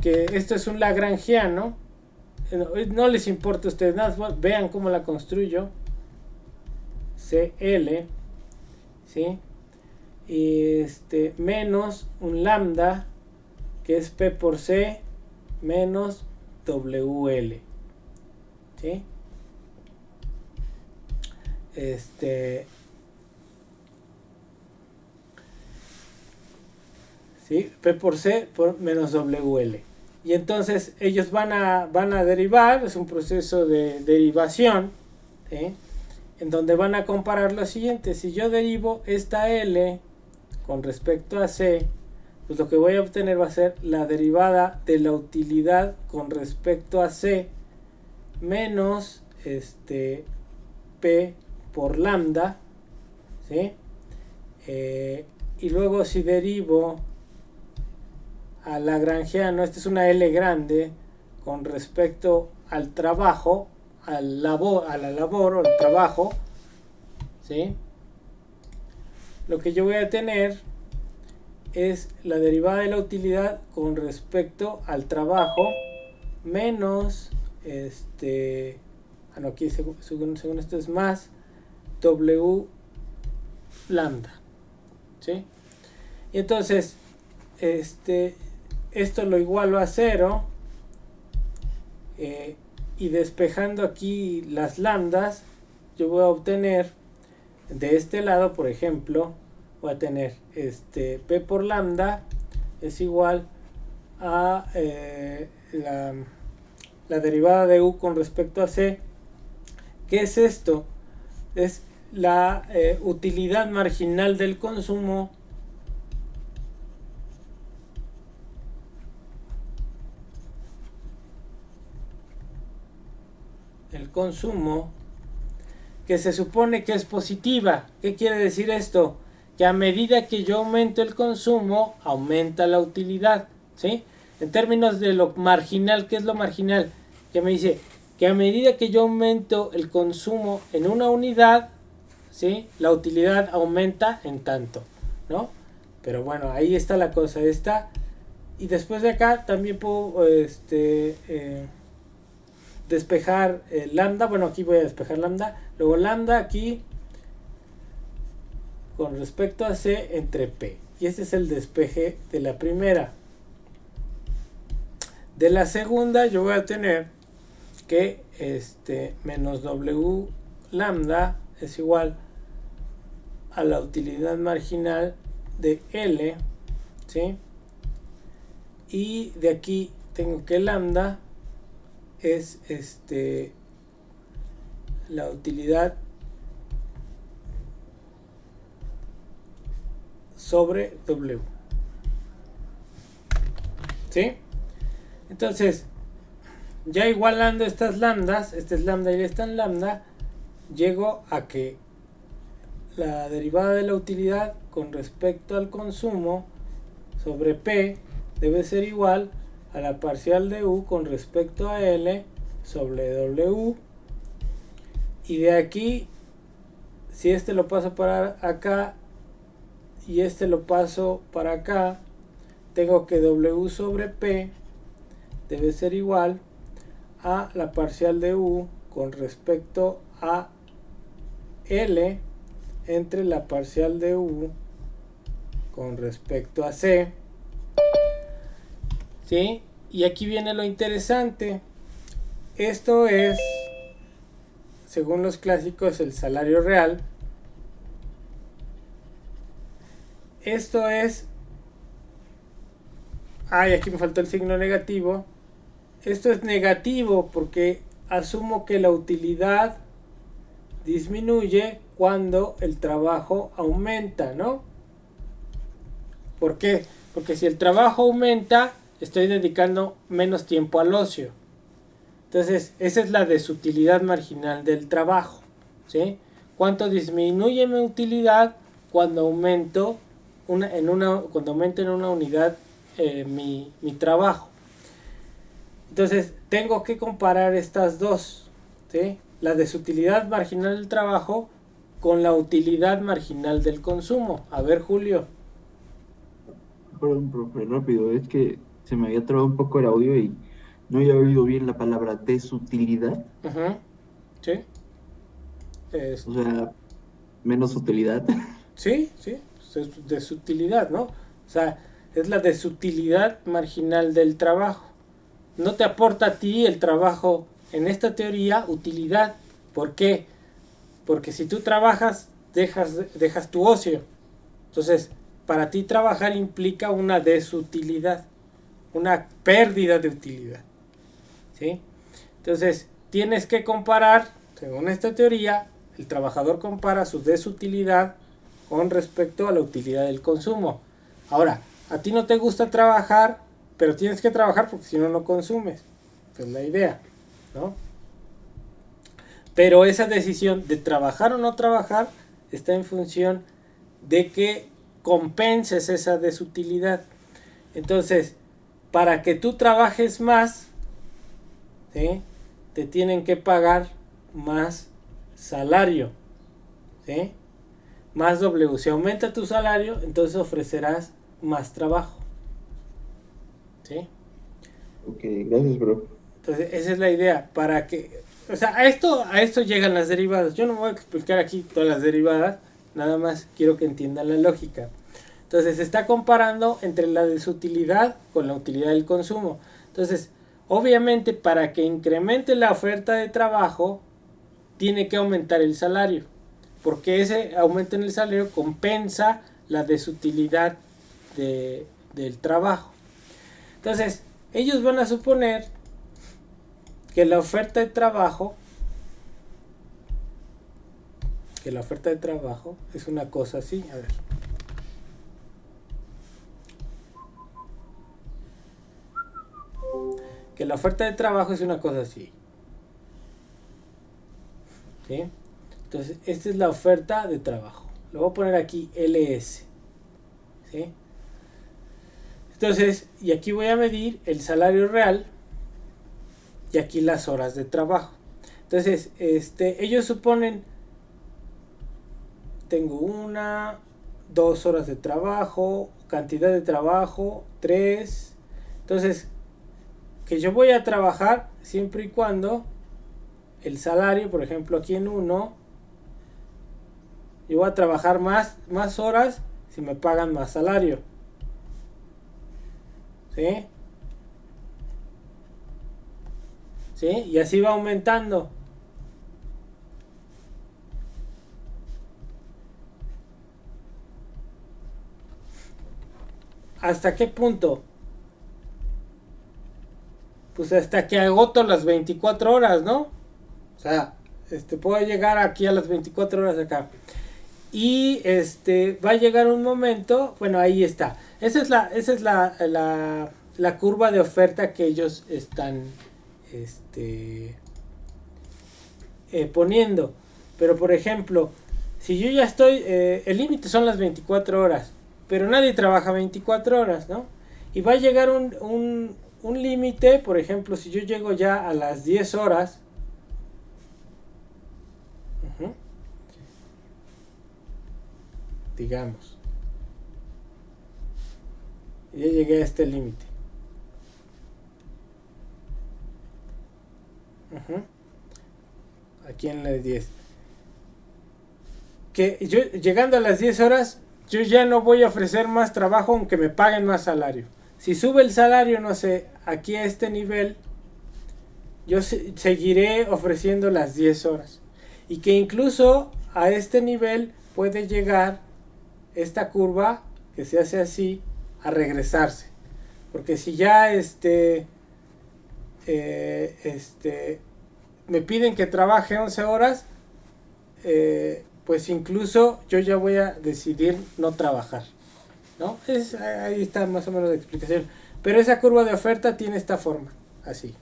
que esto es un lagrangiano, no les importa a ustedes nada, vean cómo la construyo. CL, ¿sí? Y menos un lambda, que es P por C, menos WL, ¿sí? ¿Sí? P por C por menos WL. Y entonces ellos van a derivar, es un proceso de derivación, ¿sí? En donde van a comparar lo siguiente: si yo derivo esta L con respecto a C, pues lo que voy a obtener va a ser la derivada de la utilidad con respecto a C menos P por lambda, ¿sí? Y luego si derivo a lagrangiano, esta es una L grande con respecto al trabajo, a la labor o al trabajo, ¿sí? Lo que yo voy a tener es la derivada de la utilidad con respecto al trabajo menos no, aquí según esto es más W lambda, ¿sí? Y entonces esto lo igualo a 0, y despejando aquí las lambdas, yo voy a obtener de este lado, por ejemplo, voy a tener P por lambda es igual a la derivada de U con respecto a C. ¿Qué es esto? Es la utilidad marginal del consumo que se supone que es positiva. ¿Qué quiere decir esto? Que a medida que yo aumento el consumo, aumenta la utilidad, ¿sí? En términos de lo marginal, ¿qué es lo marginal? Que me dice que a medida que yo aumento el consumo en una unidad, ¿sí? La utilidad aumenta en tanto, ¿no? Pero bueno, ahí está la cosa esta. Y después de acá también puedo despejar lambda. Bueno, aquí voy a despejar lambda. Luego lambda aquí con respecto a C entre P. Y ese es el despeje de la primera. De la segunda yo voy a tener que menos W lambda es igual a la utilidad marginal de L, ¿sí? Y de aquí tengo que lambda es la utilidad sobre W, ¿sí? Entonces, ya igualando estas lambdas, este es lambda y esta es lambda, llego a que la derivada de la utilidad con respecto al consumo sobre P debe ser igual a la parcial de U con respecto a L sobre W. Y de aquí, si lo paso para acá y lo paso para acá, tengo que W sobre P debe ser igual a la parcial de U con respecto a L entre la parcial de U con respecto a C, ¿sí? Y aquí viene lo interesante. Esto es, según los clásicos, el salario real. Esto es... Ay, aquí me faltó el signo negativo. Esto es negativo porque asumo que la utilidad disminuye cuando el trabajo aumenta, ¿no? ¿Por qué? Porque si el trabajo aumenta, estoy dedicando menos tiempo al ocio. Entonces, esa es la desutilidad marginal del trabajo, ¿sí? ¿Cuánto disminuye mi utilidad cuando aumento cuando aumento en una unidad mi trabajo? Entonces, tengo que comparar estas dos, ¿sí? La desutilidad marginal del trabajo con la utilidad marginal del consumo. A ver, Julio. Perdón, profe, rápido, es que se me había trabado un poco el audio y no había oído bien la palabra desutilidad. Uh-huh. ¿Sí? O sea, menos utilidad. Sí, desutilidad, ¿no? O sea, es la desutilidad marginal del trabajo. No te aporta a ti el trabajo, en esta teoría, utilidad. ¿Por qué? Porque si tú trabajas, dejas tu ocio. Entonces, para ti trabajar implica una desutilidad, una pérdida de utilidad, ¿sí? Entonces, tienes que comparar, según esta teoría, el trabajador compara su desutilidad con respecto a la utilidad del consumo. Ahora, a ti no te gusta trabajar, pero tienes que trabajar porque si no, no consumes. Esa es la idea, ¿no? Pero esa decisión de trabajar o no trabajar está en función de que compenses esa desutilidad. Entonces, para que tú trabajes más, ¿sí?, te tienen que pagar más salario, ¿sí? Más W. Si aumenta tu salario, entonces ofrecerás más trabajo. ¿Sí? Ok, gracias, bro. Entonces, esa es la idea, para que, o sea, a esto llegan las derivadas. Yo no voy a explicar aquí todas las derivadas, nada más quiero que entiendan la lógica. Entonces, se está comparando entre la de su utilidad con la utilidad del consumo. Entonces, obviamente, para que incremente la oferta de trabajo, tiene que aumentar el salario, porque ese aumento en el salario compensa la desutilidad del trabajo. Entonces, ellos van a suponer que la oferta de trabajo es una cosa así, a ver. Que la oferta de trabajo es una cosa así. ¿Sí? Entonces, esta es la oferta de trabajo. Lo voy a poner aquí LS. ¿Sí? Entonces, y aquí voy a medir el salario real y aquí las horas de trabajo. Entonces, ellos suponen, tengo 1, 2 horas de trabajo, cantidad de trabajo, 3. Entonces, que yo voy a trabajar siempre y cuando el salario, por ejemplo, aquí en 1, yo voy a trabajar más horas si me pagan más salario. ¿Sí? ¿Sí? Y así va aumentando. ¿Hasta qué punto? Pues hasta que agoto las 24 horas, ¿no? O sea, puedo llegar aquí a las 24 horas acá. Y va a llegar un momento, bueno, ahí está. Esa es la curva de oferta que ellos están poniendo. Pero por ejemplo, si yo ya estoy, el límite son las 24 horas, pero nadie trabaja 24 horas, ¿no? Y va a llegar un límite, por ejemplo, si yo llego ya a las 10 horas, digamos, ya llegué a este límite. Aquí en las 10. Que yo llegando a las 10 horas, yo ya no voy a ofrecer más trabajo aunque me paguen más salario. Si sube el salario, no sé, aquí a este nivel, yo seguiré ofreciendo las 10 horas. Y que incluso a este nivel puede llegar esta curva que se hace así a regresarse. Porque si ya me piden que trabaje 11 horas, pues incluso yo ya voy a decidir no trabajar, ¿no? Ahí está más o menos la explicación. Pero esa curva de oferta tiene esta forma, así,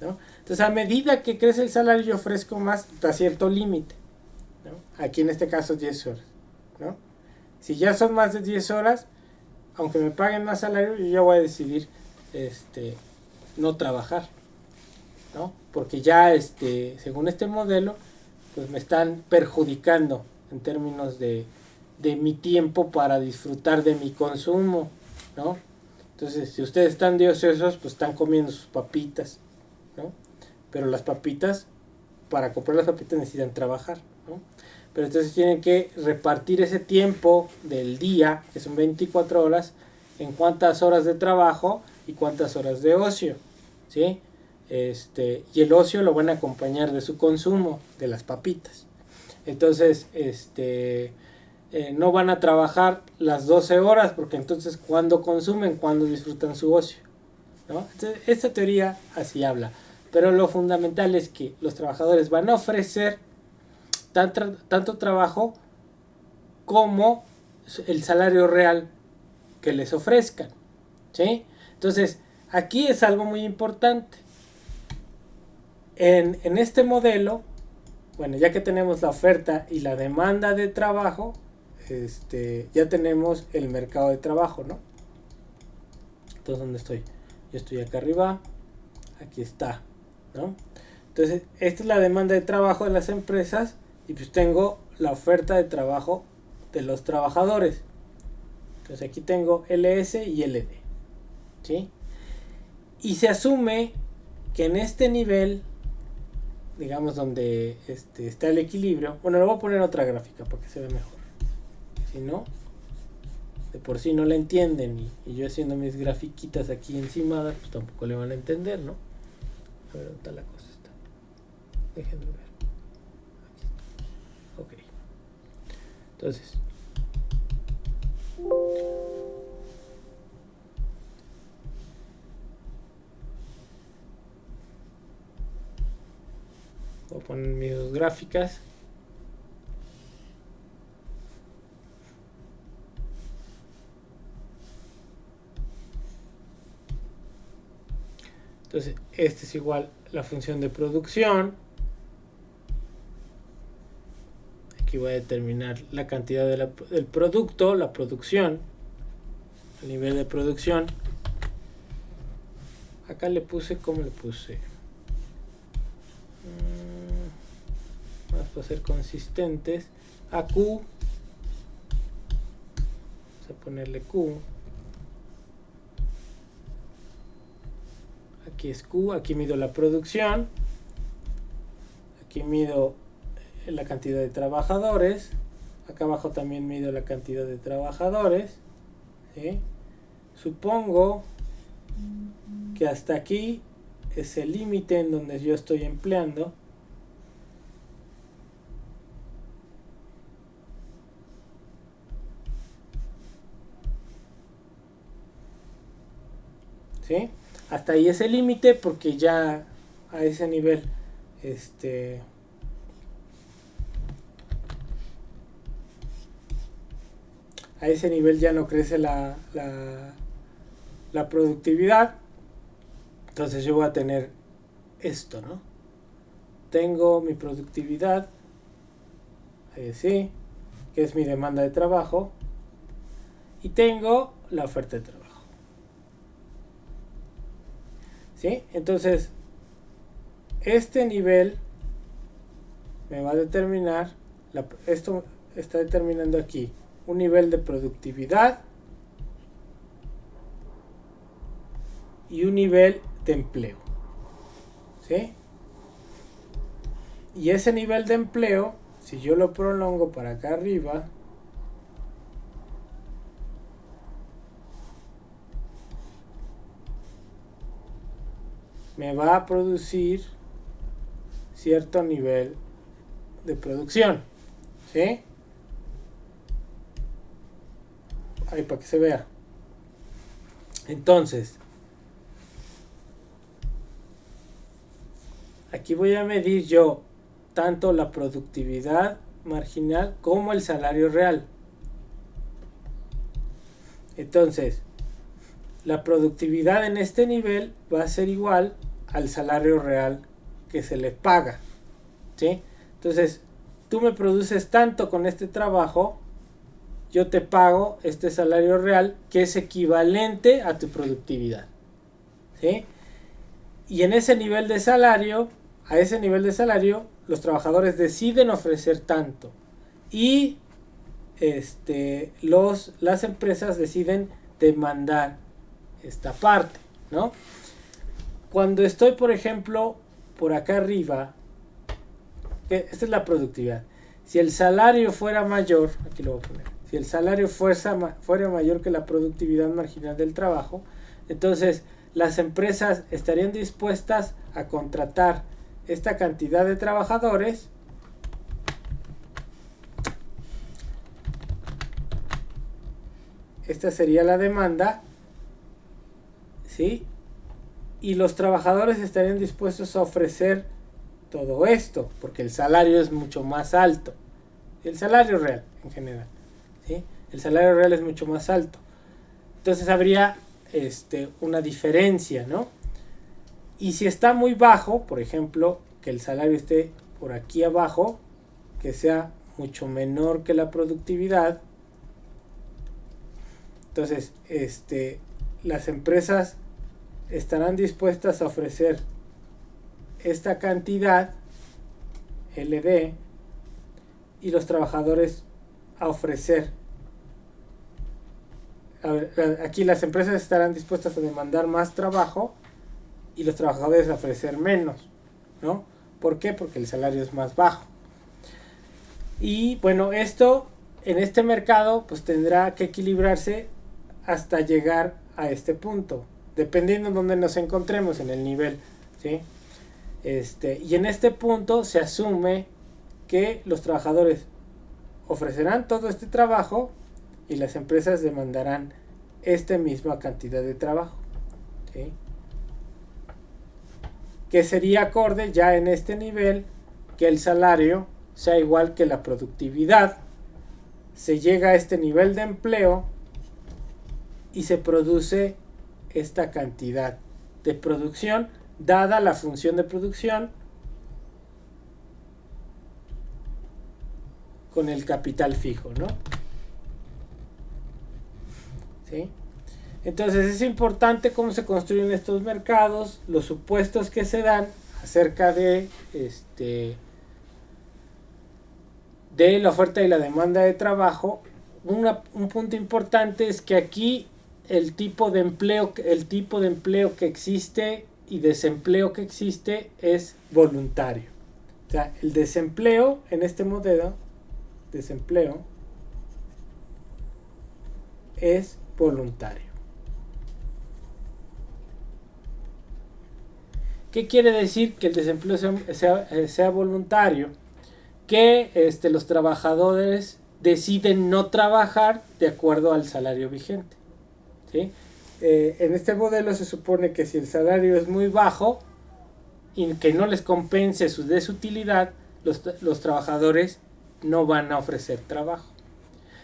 ¿no? Entonces, a medida que crece el salario, yo ofrezco más hasta cierto límite, ¿no? Aquí en este caso 10 horas, ¿no? Si ya son más de 10 horas, aunque me paguen más salario, yo ya voy a decidir no trabajar, ¿no? Porque ya según este modelo, pues me están perjudicando en términos de mi tiempo para disfrutar de mi consumo, ¿no? Entonces, si ustedes están de ociosos, pues están comiendo sus papitas, ¿no? Pero las papitas, para comprar las papitas necesitan trabajar, ¿no? Pero entonces tienen que repartir ese tiempo del día, que son 24 horas, en cuántas horas de trabajo y cuántas horas de ocio, ¿sí? Y el ocio lo van a acompañar de su consumo, de las papitas. Entonces, no van a trabajar las 12 horas, porque entonces cuando consumen, cuando disfrutan su ocio, ¿no? Entonces, esta teoría así habla. Pero lo fundamental es que los trabajadores van a ofrecer tanto trabajo como el salario real que les ofrezcan, ¿sí? Entonces, aquí es algo muy importante. En este modelo, bueno, ya que tenemos la oferta y la demanda de trabajo, ya tenemos el mercado de trabajo, ¿no? Entonces, ¿dónde estoy? Yo estoy acá arriba, aquí está, ¿no? Entonces, esta es la demanda de trabajo de las empresas y pues tengo la oferta de trabajo de los trabajadores. Entonces aquí tengo LS y LD, ¿sí? Y se asume que en este nivel, digamos donde está el equilibrio, bueno, lo voy a poner en otra gráfica para que se vea mejor. Si no, de por sí no la entienden y yo haciendo mis grafiquitas aquí encima, pues tampoco le van a entender, ¿no? A ver, ¿dónde está la cosa? Déjenme ver. Aquí está. Ok. Entonces, voy a poner mis dos gráficas. Entonces, este es igual la función de producción. Aquí voy a determinar la cantidad del producto, la producción, el nivel de producción. Acá le puse, ¿cómo le puse? Vamos a ser consistentes. A Q. Vamos a ponerle Q. Aquí es Q, aquí mido la producción. Aquí mido la cantidad de trabajadores. Acá abajo también mido la cantidad de trabajadores. ¿Sí? Supongo que hasta aquí es el límite en donde yo estoy empleando. ¿Sí? Hasta ahí es el límite porque ya a ese nivel a ese nivel ya no crece la productividad. Entonces yo voy a tener esto, ¿no? Tengo mi productividad, sí, que es mi demanda de trabajo, y tengo la oferta de trabajo. ¿Sí? Entonces, este nivel me va a determinar, esto está determinando aquí un nivel de productividad y un nivel de empleo. ¿Sí? Y ese nivel de empleo, si yo lo prolongo para acá arriba, me va a producir cierto nivel de producción. ¿Sí? Ahí para que se vea. Entonces, aquí voy a medir yo tanto la productividad marginal como el salario real. Entonces, la productividad en este nivel va a ser igual al salario real que se le paga. ¿Sí? Entonces, tú me produces tanto con este trabajo, yo te pago este salario real que es equivalente a tu productividad. ¿Sí? Y en ese nivel de salario, a ese nivel de salario, los trabajadores deciden ofrecer tanto. Y las empresas deciden demandar esta parte, ¿no? Cuando estoy, por ejemplo, por acá arriba, esta es la productividad. Si el salario fuera mayor, aquí lo voy a poner, si el salario fuera mayor que la productividad marginal del trabajo, entonces las empresas estarían dispuestas a contratar esta cantidad de trabajadores esta sería la demanda, ¿sí? Y los trabajadores estarían dispuestos a ofrecer todo esto, porque el salario es mucho más alto. El salario real, en general, ¿sí? El salario real es mucho más alto. Entonces habría una diferencia, ¿no? Y si está muy bajo, por ejemplo, que el salario esté por aquí abajo, que sea mucho menor que la productividad, entonces las empresas estarán dispuestas a ofrecer esta cantidad LD y los trabajadores a ofrecer a ver, aquí las empresas estarán dispuestas a demandar más trabajo y los trabajadores a ofrecer menos, ¿no? ¿Por qué? Porque el salario es más bajo. Y bueno, esto en este mercado pues tendrá que equilibrarse hasta llegar a este punto, dependiendo de dónde nos encontremos en el nivel, ¿sí? Y en este punto se asume que los trabajadores ofrecerán todo este trabajo y las empresas demandarán esta misma cantidad de trabajo, ¿sí? Que sería acorde ya en este nivel que el salario sea igual que la productividad. Se llega a este nivel de empleo y se produce esta cantidad de producción dada la función de producción con el capital fijo, ¿no? ¿Sí? Entonces es importante cómo se construyen estos mercados, los supuestos que se dan acerca de de la oferta y la demanda de trabajo. Un punto importante es que aquí el tipo de empleo que existe y desempleo que existe es voluntario. O sea, el desempleo en este modelo, desempleo, es voluntario. ¿Qué quiere decir que el desempleo sea voluntario? Que los trabajadores deciden no trabajar de acuerdo al salario vigente, ¿sí? En este modelo se supone que si el salario es muy bajo y que no les compense su desutilidad, los trabajadores no van a ofrecer trabajo.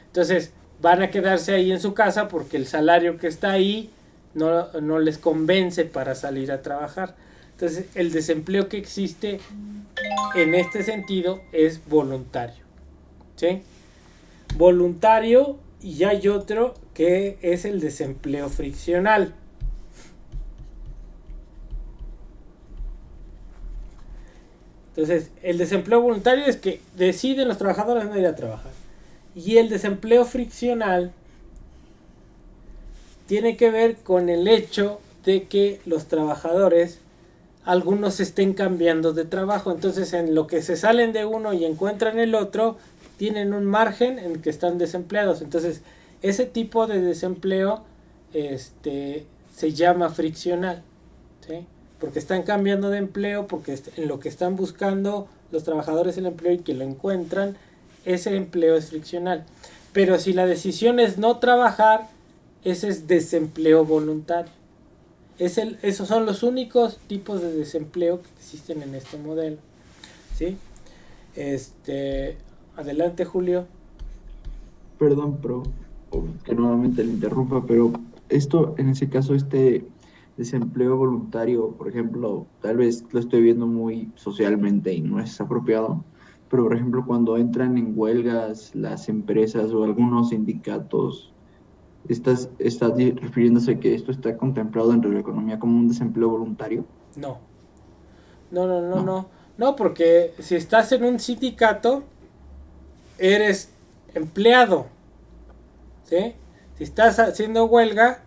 Entonces van a quedarse ahí en su casa porque el salario que está ahí no les convence para salir a trabajar. Entonces el desempleo que existe en este sentido es voluntario, ¿sí? Voluntario, y hay otro que es el desempleo friccional. Entonces el desempleo voluntario es que deciden los trabajadores no ir a trabajar, y el desempleo friccional tiene que ver con el hecho de que los trabajadores, algunos estén cambiando de trabajo. Entonces en lo que se salen de uno y encuentran el otro, tienen un margen en el que están desempleados. Entonces ese tipo de desempleo se llama friccional, ¿sí? Porque están cambiando de empleo, porque en lo que están buscando los trabajadores el empleo y que lo encuentran, ese empleo es friccional. Pero si la decisión es no trabajar, ese es desempleo voluntario. Esos son los únicos tipos de desempleo que existen en este modelo, ¿sí? Adelante, Julio. Perdón, que nuevamente le interrumpa, pero esto, en ese caso, desempleo voluntario, por ejemplo, tal vez lo estoy viendo muy socialmente y no es apropiado, pero por ejemplo, cuando entran en huelgas las empresas o algunos sindicatos, ¿estás refiriéndose que esto está contemplado dentro de la economía como un desempleo voluntario? No. No, porque si estás en un sindicato, eres empleado, ¿sí? Si estás haciendo huelga,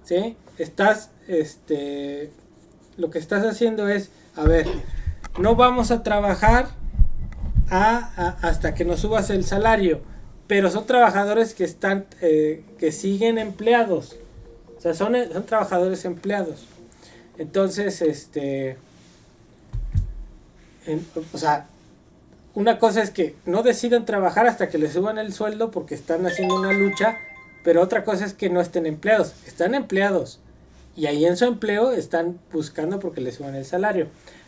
¿sí? Lo que estás haciendo es, a ver, no vamos a trabajar hasta que nos subas el salario, pero son trabajadores que están, que siguen empleados, o sea, son trabajadores empleados. Entonces, o sea, una cosa es que no deciden trabajar hasta que les suban el sueldo porque están haciendo una lucha, pero otra cosa es que no estén empleados. Están empleados y ahí en su empleo están buscando porque les suban el salario.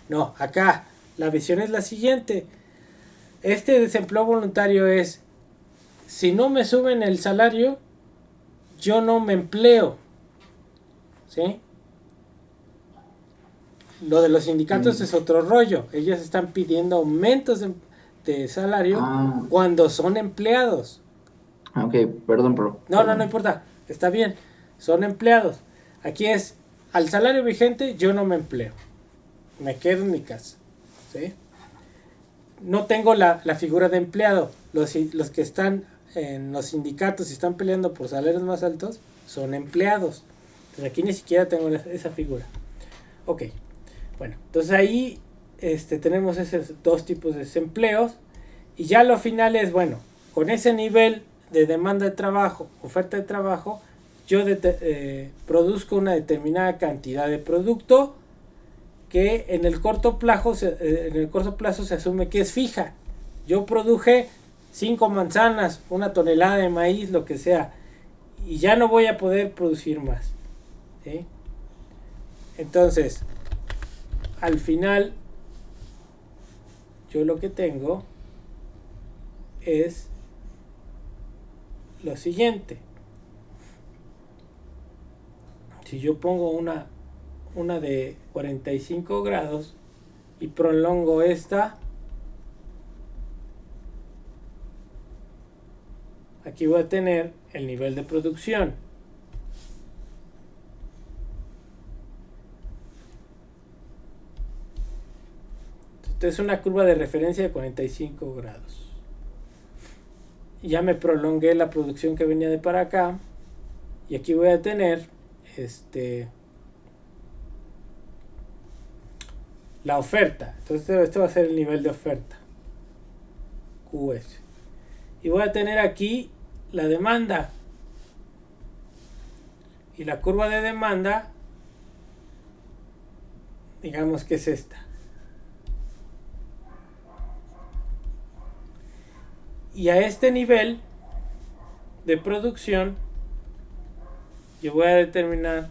No, acá la visión es la siguiente. Este desempleo voluntario es, si no me suben el salario, yo no me empleo, ¿sí? Lo de los sindicatos es otro rollo. Ellos están pidiendo aumentos de salario cuando son empleados. Ok, perdón, No importa. Está bien. Son empleados. Aquí es, al salario vigente yo no me empleo. Me quedo en mi casa, ¿sí? No tengo la figura de empleado. Los que están en los sindicatos y están peleando por salarios más altos son empleados. Entonces aquí ni siquiera tengo esa figura. Ok, bueno, entonces ahí tenemos esos dos tipos de desempleos. Y ya lo final es, bueno, con ese nivel de demanda de trabajo, oferta de trabajo, yo produzco una determinada cantidad de producto que en el corto plazo se asume que es fija. Yo produje 5 manzanas, 1 tonelada de maíz, lo que sea, y ya no voy a poder producir más, ¿sí? Entonces, al final, yo lo que tengo es lo siguiente. Si yo pongo una de 45 grados y prolongo esta, aquí voy a tener el nivel de producción. Esta es una curva de referencia de 45 grados. Ya me prolongué la producción que venía de para acá. Y aquí voy a tener la oferta. Entonces este va a ser el nivel de oferta, QS. Y voy a tener aquí la demanda. Y la curva de demanda, digamos que es esta. Y a este nivel de producción yo voy a determinar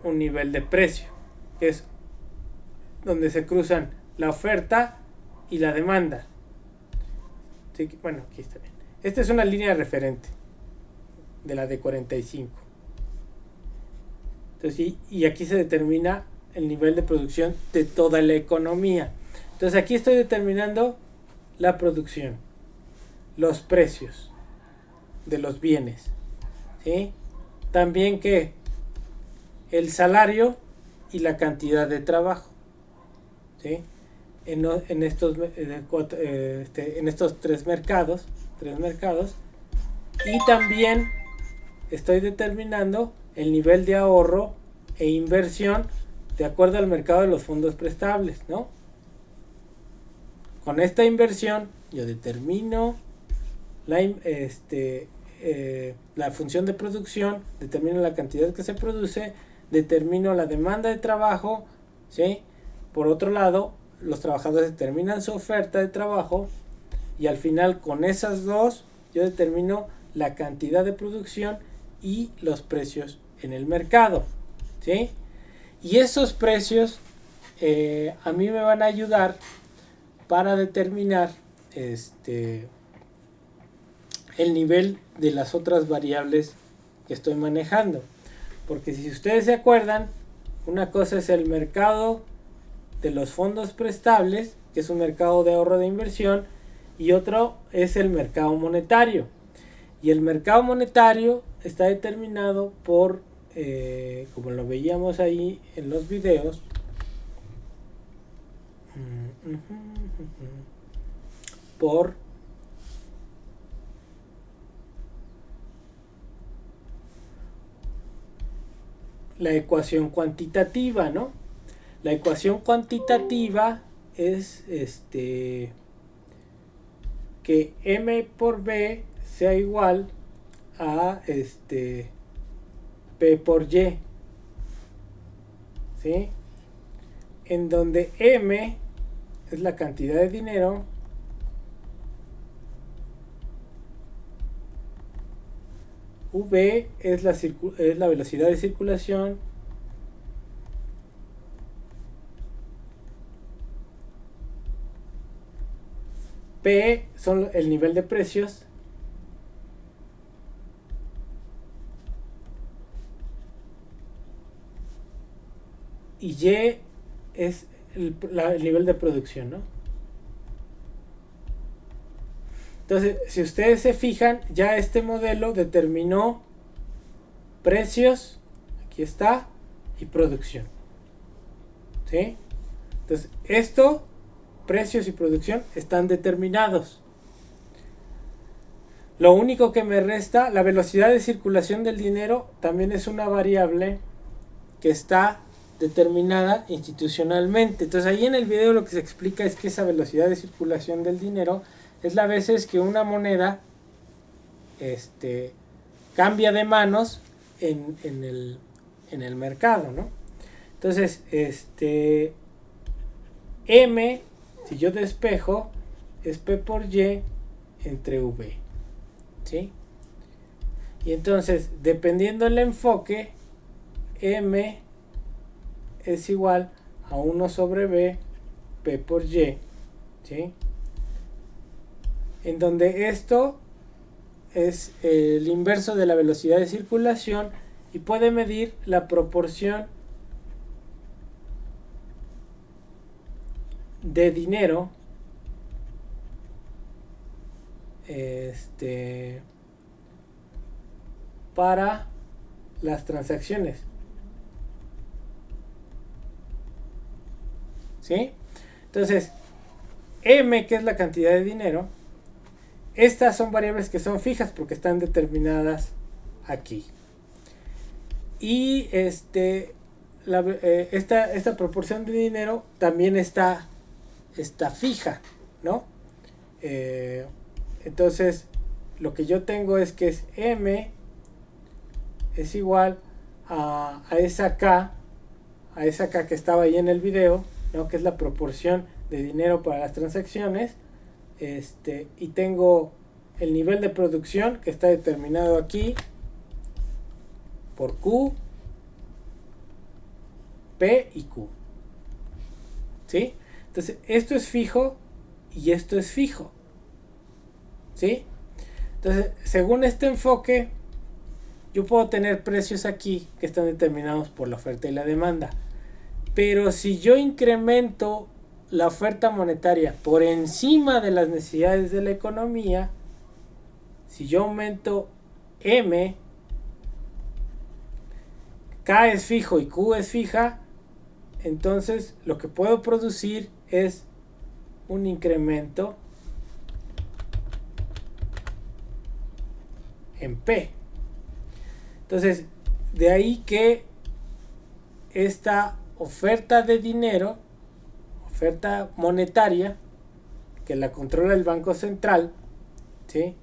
un nivel de precio, que es donde se cruzan la oferta y la demanda. Sí, bueno, aquí está bien. Esta es una línea referente de la de 45. Entonces, y aquí se determina el nivel de producción de toda la economía. Entonces aquí estoy determinando la producción, los precios de los bienes, ¿sí? También que el salario y la cantidad de trabajo, ¿sí? En estos tres mercados, y también estoy determinando el nivel de ahorro e inversión de acuerdo al mercado de los fondos prestables, ¿no? Con esta inversión yo determino la función de producción, determino la cantidad que se produce, determino la demanda de trabajo, ¿sí? Por otro lado, los trabajadores determinan su oferta de trabajo y al final con esas dos yo determino la cantidad de producción y los precios en el mercado, ¿sí? Y esos precios a mí me van a ayudar para determinar el nivel de las otras variables que estoy manejando. Porque si ustedes se acuerdan, una cosa es el mercado de los fondos prestables, que es un mercado de ahorro de inversión, y otro es el mercado monetario. Y el mercado monetario está determinado por, como lo veíamos ahí en los videos, por la ecuación cuantitativa, ¿no? La ecuación cuantitativa es que M por B sea igual a P por Y, ¿sí? En donde M es la cantidad de dinero V es la velocidad de circulación, P son el nivel de precios, y Y es el nivel de producción, ¿no? Entonces, si ustedes se fijan, ya este modelo determinó precios, aquí está, y producción, ¿sí? Entonces, precios y producción están determinados. Lo único que me resta, la velocidad de circulación del dinero también es una variable que está determinada institucionalmente. Entonces ahí en el video lo que se explica es que esa velocidad de circulación del dinero es la veces que una moneda cambia de manos en el mercado, ¿no? Entonces, M, si yo despejo, es P por Y entre V, ¿sí? Y entonces, dependiendo del enfoque, M es igual a 1 sobre B, P por Y, ¿sí? En donde esto es el inverso de la velocidad de circulación y puede medir la proporción de dinero para las transacciones, ¿sí? Entonces, M, que es la cantidad de dinero, estas son variables que son fijas porque están determinadas aquí. Y esta proporción de dinero también está fija, ¿no? Entonces, lo que yo tengo es que es M es igual a esa K que estaba ahí en el video, ¿no? Que es la proporción de dinero para las transacciones. Y tengo el nivel de producción que está determinado aquí por Q, P y Q, ¿sí? Entonces esto es fijo y esto es fijo, ¿sí? Entonces, según este enfoque, yo puedo tener precios aquí que están determinados por la oferta y la demanda, pero si yo incremento la oferta monetaria por encima de las necesidades de la economía, si yo aumento M, K es fijo y Q es fija, entonces lo que puedo producir es un incremento en P. Entonces, de ahí que esta oferta de dinero, oferta monetaria, que la controla el Banco Central, ¿sí?,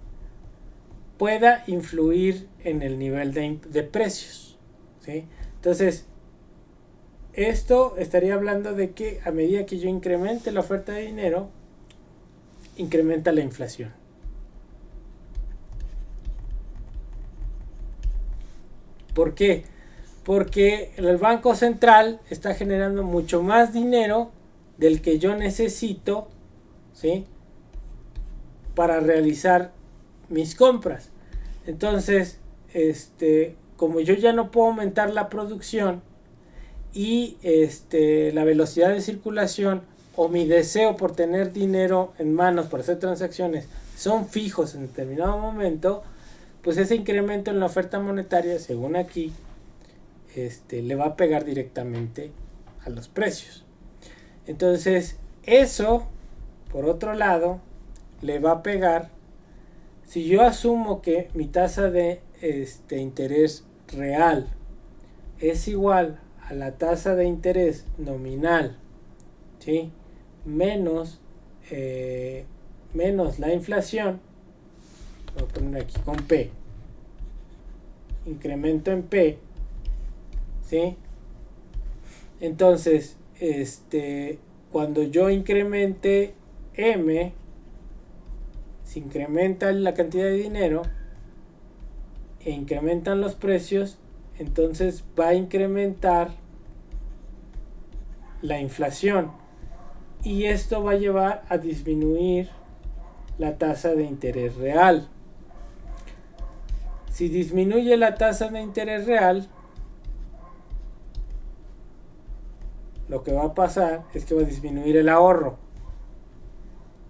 pueda influir en el nivel de precios, ¿sí? Entonces, esto estaría hablando de que a medida que yo incremente la oferta de dinero, incrementa la inflación. ¿Por qué? Porque el Banco Central está generando mucho más dinero del que yo necesito, ¿sí?, para realizar mis compras. Entonces, como yo ya no puedo aumentar la producción y la velocidad de circulación o mi deseo por tener dinero en manos para hacer transacciones son fijos en determinado momento, pues ese incremento en la oferta monetaria, según aquí, le va a pegar directamente a los precios. Entonces, eso, por otro lado, le va a pegar. Si yo asumo que mi tasa de interés real es igual a la tasa de interés nominal, ¿sí?, menos la inflación, voy a poner aquí con P, incremento en P, ¿sí? Entonces, cuando yo incremente M, se incrementa la cantidad de dinero e incrementan los precios, entonces va a incrementar la inflación y esto va a llevar a disminuir la tasa de interés real. Si disminuye la tasa de interés real, lo que va a pasar es que va a disminuir el ahorro.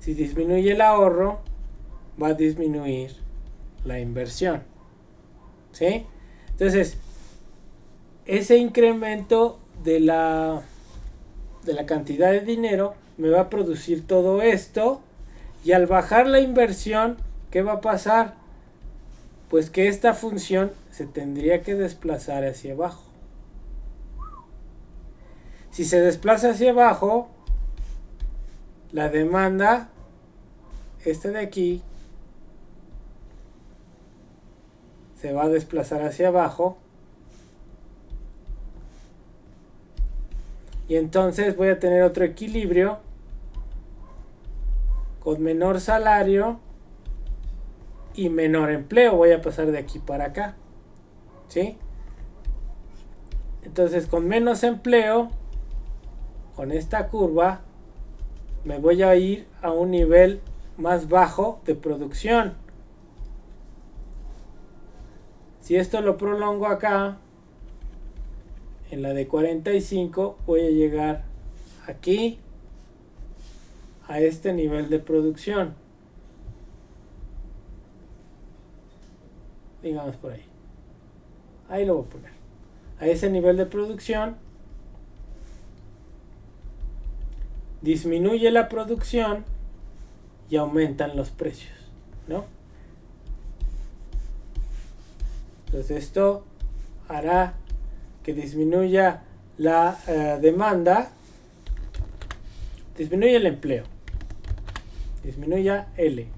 Si disminuye el ahorro, va a disminuir la inversión, ¿sí? Entonces, ese incremento de la cantidad de dinero me va a producir todo esto, y al bajar la inversión, ¿qué va a pasar? Pues que esta función se tendría que desplazar hacia abajo. Si se desplaza hacia abajo, la demanda, esta de aquí, se va a desplazar hacia abajo. Y entonces voy a tener otro equilibrio con menor salario y menor empleo. Voy a pasar de aquí para acá. ¿Sí? Entonces con menos empleo, con esta curva, me voy a ir a un nivel más bajo de producción. Si esto lo prolongo acá, en la de 45, voy a llegar aquí a este nivel de producción. Digamos por ahí. Ahí lo voy a poner. A ese nivel de producción. Disminuye la producción y aumentan los precios, ¿no? Entonces esto hará que disminuya la demanda, disminuye el empleo, disminuya L,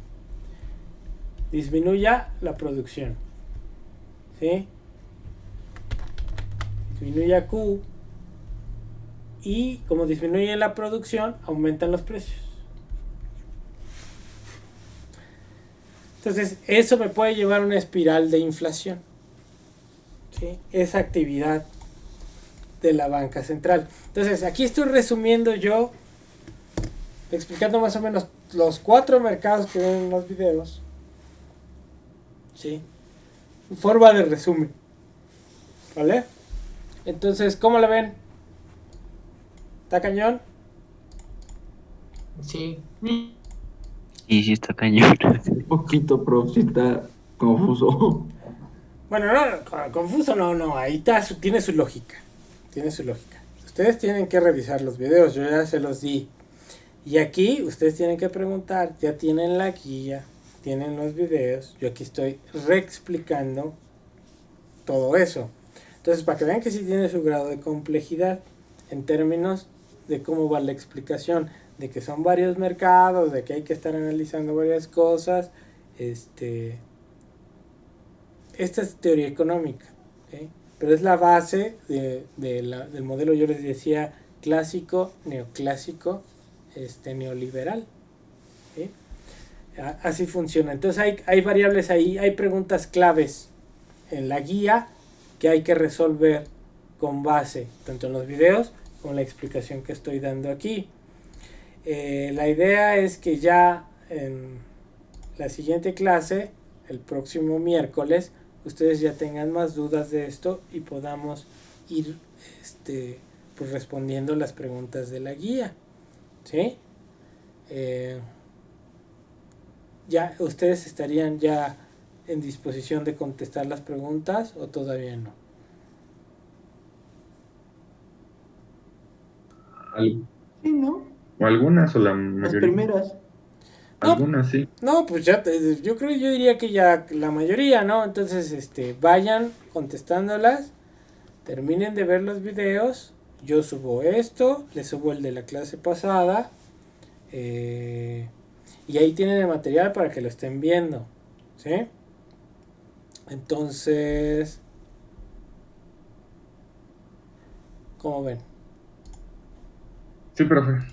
disminuya la producción, ¿sí? Disminuya Q, y como disminuye la producción, aumentan los precios. Entonces eso me puede llevar a una espiral de inflación, ¿sí? Esa actividad de la banca central. Entonces aquí estoy resumiendo yo, explicando más o menos los 4 mercados que ven en los videos, ¿sí? En forma de resumen, ¿vale? Entonces, ¿cómo la ven? ¿Está cañón? Sí. Y sí está cañón. Un poquito, prof, sí está confuso. Bueno, no, confuso no, ahí está, tiene su lógica. Tiene su lógica. Ustedes tienen que revisar los videos, yo ya se los di. Y aquí ustedes tienen que preguntar, ya tienen la guía, tienen los videos, yo aquí estoy reexplicando todo eso. Entonces, para que vean que sí tiene su grado de complejidad en términos de cómo va la explicación, de que son varios mercados, de que hay que estar analizando varias cosas. Esta es teoría económica, ¿okay? Pero es la base del modelo, yo les decía, clásico, neoclásico, neoliberal, ¿sí? Así funciona. Entonces hay variables ahí, hay preguntas claves en la guía que hay que resolver con base tanto en los videos como en la explicación que estoy dando aquí. La idea es que ya en la siguiente clase, el próximo miércoles, ustedes ya tengan más dudas de esto y podamos ir pues respondiendo las preguntas de la guía, ¿sí? Ya ustedes estarían ya en disposición de contestar las preguntas o todavía no. Sí, ¿no? O algunas o la Las mayoría. primeras. Algunas sí. No, pues ya, yo diría que ya la mayoría, ¿no? Entonces, vayan contestándolas, terminen de ver los videos, yo subo esto, les subo el de la clase pasada, y ahí tienen el material para que lo estén viendo, ¿sí? Entonces, ¿cómo ven? Sí, profe.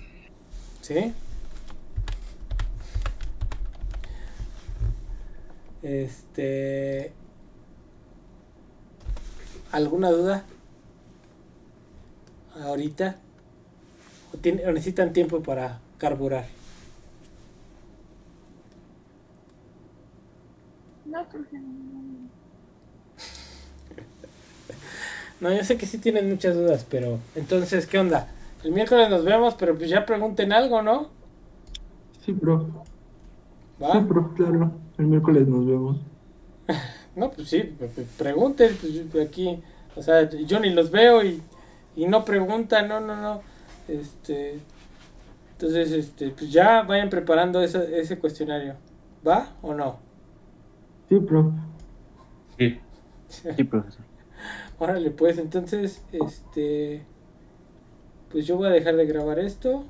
¿Sí? ¿Alguna duda? ¿Ahorita? ¿O necesitan tiempo para carburar? No, profe, no. No, yo sé que sí tienen muchas dudas, pero entonces, ¿qué onda? El miércoles nos vemos, pero pues ya pregunten algo, ¿no? Sí, prof. ¿Va? Sí, prof, claro. El miércoles nos vemos. No, pues sí, pregunten, pues aquí, o sea, yo ni los veo y no preguntan, no. Entonces, pues ya vayan preparando ese cuestionario. ¿Va o no? Sí, prof. Sí. Sí, profesor. Órale, pues entonces, pues yo voy a dejar de grabar esto.